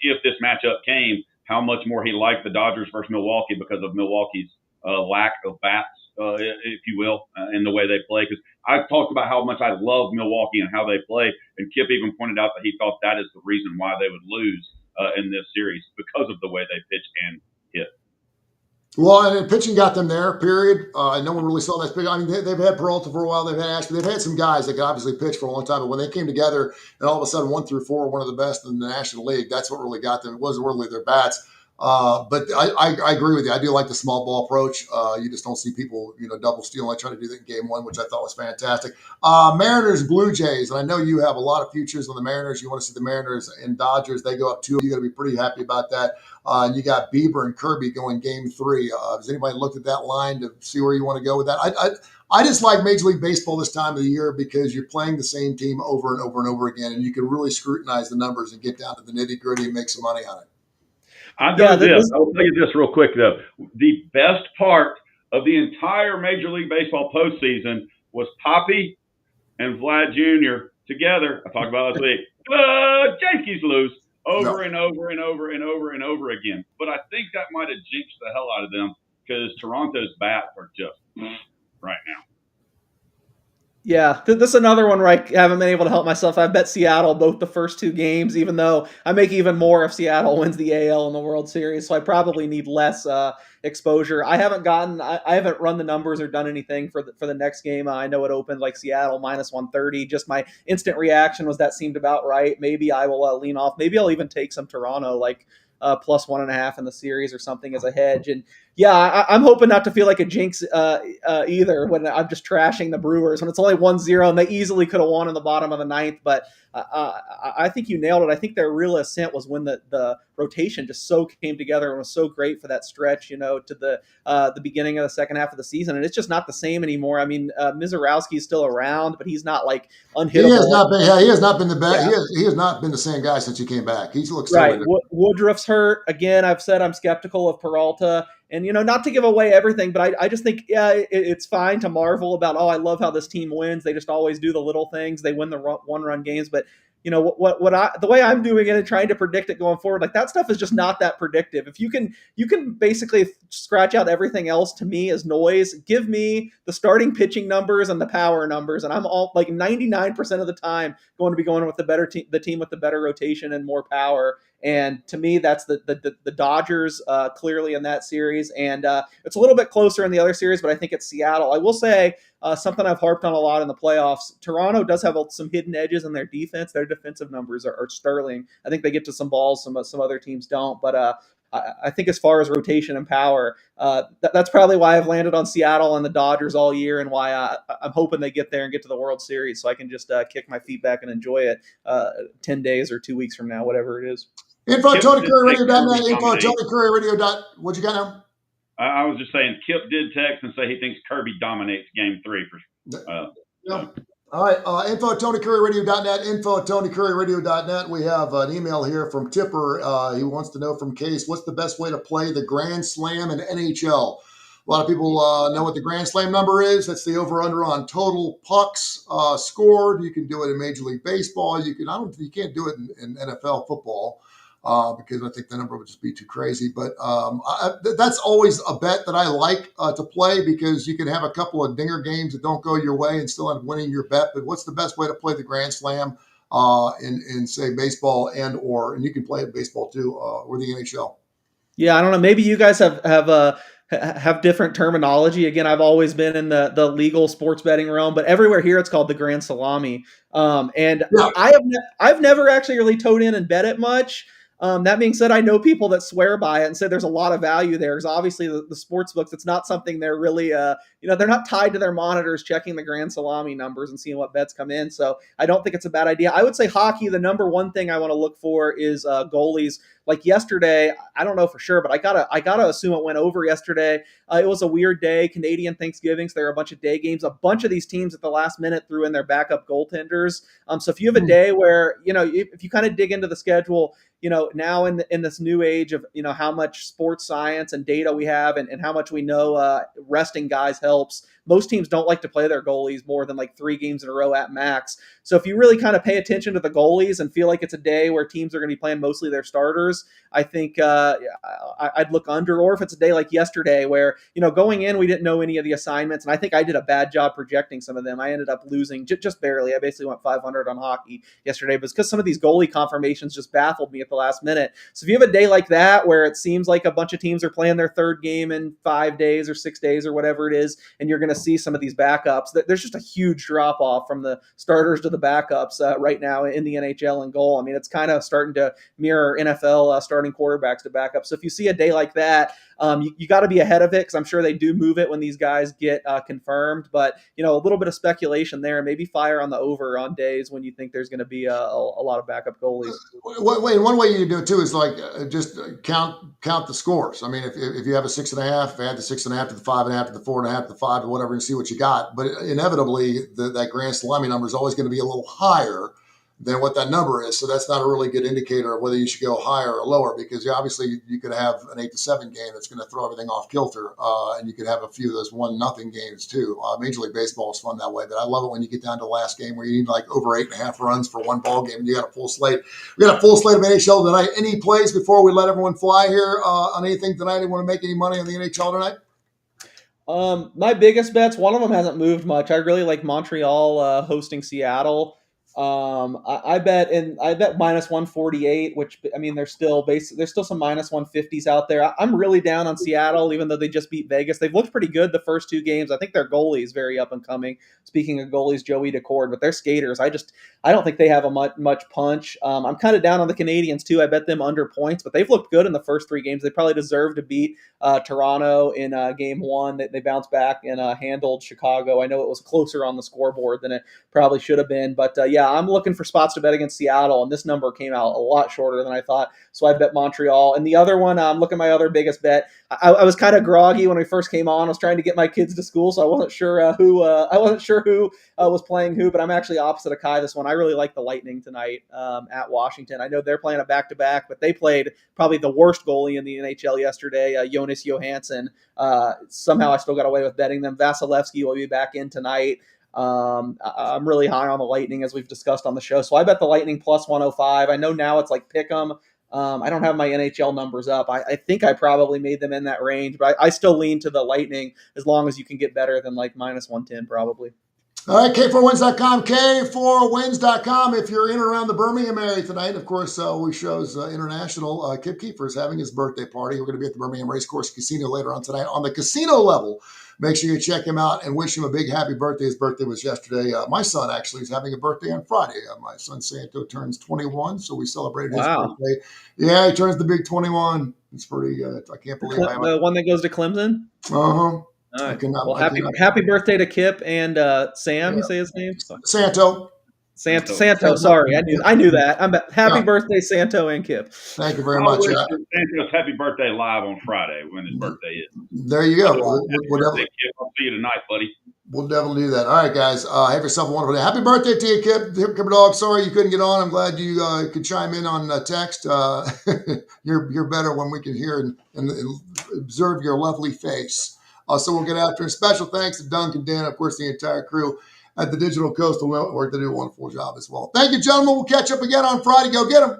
if this matchup came, how much more he liked the Dodgers versus Milwaukee because of Milwaukee's lack of bats, if you will, in the way they play. Because I've talked about how much I love Milwaukee and how they play, and Kip even pointed out that he thought that is the reason why they would lose in this series, because of the way they pitch and hit. Well, and pitching got them there, period. No one really saw that. I mean, they've had Peralta for a while. They've had Ashby. They've had some guys that could obviously pitch for a long time. But when they came together and all of a sudden 1 through 4 were one of the best in the National League, that's what really got them. It wasn't really their bats. But I agree with you. I do like the small ball approach. You just don't see people, double steal. I tried to do that in game 1, which I thought was fantastic. Mariners, Blue Jays. And I know you have a lot of futures on the Mariners. You want to see the Mariners and Dodgers. They go up 2. You got to be pretty happy about that. And you got Bieber and Kirby going game 3. Has anybody looked at that line to see where you want to go with that? I just like Major League Baseball this time of the year because you're playing the same team over and over and over again, and you can really scrutinize the numbers and get down to the nitty gritty and make some money on it. I'll tell you this real quick, though. The best part of the entire Major League Baseball postseason was Poppy and Vlad Jr. together. I talked about last week. Yankees lose over and over and over and over and over again. But I think that might have jinxed the hell out of them because Toronto's bats are just right now. Yeah, this is another one where I haven't been able to help myself. I bet Seattle both the first 2 games, even though I make even more if Seattle wins the AL and the World Series. So I probably need less exposure. I haven't run the numbers or done anything for the next game. I know it opened like Seattle minus 130. Just my instant reaction was that seemed about right. Maybe I will lean off. Maybe I'll even take some Toronto like plus 1.5 in the series or something as a hedge. And yeah, I'm hoping not to feel like a jinx either when I'm just trashing the Brewers when it's only 1-0 and they easily could have won in the bottom of the 9th. But I think you nailed it. I think their real ascent was when the rotation just so came together and was so great for that stretch, to the beginning of the second half of the season. And it's just not the same anymore. I mean, Mizorowski is still around, but he's not like unhittable. He has not been. He has not been the best. Yeah. He has not been the same guy since he came back. He looks right. Woodruff's hurt again. I've said I'm skeptical of Peralta. And, not to give away everything, but I just think, it's fine to marvel about, I love how this team wins. They just always do the little things. They win the 1-run games. But, the way I'm doing it and trying to predict it going forward, like that stuff is just not that predictive. If you can basically scratch out everything else to me as noise, give me the starting pitching numbers and the power numbers. And I'm all like 99% of the time going to be going with the team with the better rotation and more power. And to me, that's the Dodgers clearly in that series. And it's a little bit closer in the other series, but I think it's Seattle. I will say something I've harped on a lot in the playoffs. Toronto does have some hidden edges in their defense. Their defensive numbers are sterling. I think they get to some balls some other teams don't. But I think as far as rotation and power, that's probably why I've landed on Seattle and the Dodgers all year, and why I'm hoping they get there and get to the World Series so I can just kick my feet back and enjoy it 10 days or 2 weeks from now, whatever it is. Info TonyCurryRadio.net. Info TonyCurryRadio. What you got now? I was just saying, Kip did text and say he thinks Kirby dominates game 3 for. All right. Info TonyCurryRadio.net. Info TonyCurryRadio.net. We have an email here from Tipper. He wants to know from Case, what's the best way to play the Grand Slam in NHL? A lot of people know what the Grand Slam number is. That's the over/under on total pucks scored. You can do it in Major League Baseball. You can't do it in NFL football. Because I think the number would just be too crazy. But that's always a bet that I like to play because you can have a couple of dinger games that don't go your way and still end up winning your bet. But what's the best way to play the Grand Slam in say, baseball and you can play it baseball too, or the NHL? Yeah, I don't know. Maybe you guys have have different terminology. Again, I've always been in the legal sports betting realm, but everywhere here it's called the Grand Salami. And Yeah. I've never actually really towed in and bet it much. That being said, I know people that swear by it and say there's a lot of value there. Because obviously the sports books, it's not something they're really, they're not tied to their monitors checking the Grand Salami numbers and seeing what bets come in. So I don't think it's a bad idea. I would say hockey, the number one thing I want to look for is goalies. Like yesterday, I don't know for sure, but I gotta assume it went over yesterday. It was a weird day, Canadian Thanksgiving, so there are a bunch of day games. A bunch of these teams at the last minute threw in their backup goaltenders. So if you have a day where if you kind of dig into the schedule, now in this new age of how much sports science and data we have, and how much we know resting guys helps. Most teams don't like to play their goalies more than like 3 games in a row at max. So if you really kind of pay attention to the goalies and feel like it's a day where teams are going to be playing mostly their starters, I think I'd look under. Or if it's a day like yesterday where going in we didn't know any of the assignments, and I think I did a bad job projecting some of them. I ended up losing just barely. I basically went 500 on hockey yesterday, but it's because some of these goalie confirmations just baffled me at the last minute. So if you have a day like that where it seems like a bunch of teams are playing their third game in 5 days or 6 days or whatever it is, and you're going to see some of these backups, there's just a huge drop off from the starters to the backups right now in the NHL in goal. I mean, it's kind of starting to mirror NFL starting quarterbacks to backups. So if you see a day like that, you got to be ahead of it, because I'm sure they do move it when these guys get confirmed. But a little bit of speculation there. Maybe fire on the over on days when you think there's going to be a lot of backup goalies. One way you can do it too is like just count the scores. I mean, if you have a 6.5, add the 6.5 to the 5.5 to the 4.5 to the 5 to whatever, and see what you got. But inevitably, that Grand Salami number is always going to be a little higher than what that number is. So that's not a really good indicator of whether you should go higher or lower, because obviously you could have an 8-7 game that's going to throw everything off kilter, and you could have a few of those 1-0 games too. Major League Baseball is fun that way, but I love it when you get down to the last game where you need like over 8.5 runs for one ball game, and you got a full slate. We got a full slate of NHL tonight. Any plays before we let everyone fly here on anything tonight? You want to make any money on the NHL tonight? My biggest bets, one of them hasn't moved much. I really like Montreal hosting Seattle. I bet minus 148, which, I mean, there's still some minus 150s out there. I'm really down on Seattle, even though they just beat Vegas. They've looked pretty good the first 2 games. I think their goalie is very up and coming. Speaking of goalies, Joey Decord, but their skaters, I don't think they have a much punch. I'm kind of down on the Canadians too. I bet them under points, but they've looked good in the first 3 games. They probably deserve to beat Toronto in game 1. They bounced back and handled Chicago. I know it was closer on the scoreboard than it probably should have been, but yeah, I'm looking for spots to bet against Seattle, and this number came out a lot shorter than I thought, so I bet Montreal. And the other one, I'm looking at my other biggest bet. I was kind of groggy when we first came on. I was trying to get my kids to school, so I wasn't sure who was playing who, but I'm actually opposite of Kai this one. I really like the Lightning tonight at Washington. I know they're playing a back-to-back, but they played probably the worst goalie in the NHL yesterday, Jonas Johansson. Somehow I still got away with betting them. Vasilevsky will be back in tonight. I'm really high on the Lightning, as we've discussed on the show. So I bet the Lightning plus 105. I know now it's like pick 'em. I don't have my NHL numbers up. I think I probably made them in that range, but I still lean to the Lightning as long as you can get better than like minus 110 probably. All right, K4Wins.com, K4Wins.com. If you're in or around the Birmingham area tonight, of course, we shows international. Kip Keefer is having his birthday party. We're going to be at the Birmingham Racecourse Casino later on tonight. On the casino level, make sure you check him out and wish him a big happy birthday. His birthday was yesterday. My son actually is having a birthday on Friday. My son Santo turns 21, so we celebrated his birthday. Yeah, he turns the big 21. It's pretty, I can't believe it. The one that goes to Clemson? Uh-huh. All right. Well, happy birthday to Kip and Sam. You say his name? Santo. Santo. Sorry, I knew that. Happy birthday, Santo and Kip. Thank you very much. Santo's happy birthday live on Friday when his birthday is. There you go. I'll see you tonight, buddy. We'll definitely do that. All right, guys. Have yourself a wonderful day. Happy birthday to you, Kip. Kipper Dog. Sorry you couldn't get on. I'm glad you could chime in on text. You're better when we can hear and observe your lovely face. So we'll get after it. Special thanks to Duncan, Dan, of course, the entire crew at the Digital Coastal Network. They do a wonderful job as well. Thank you, gentlemen. We'll catch up again on Friday. Go get them.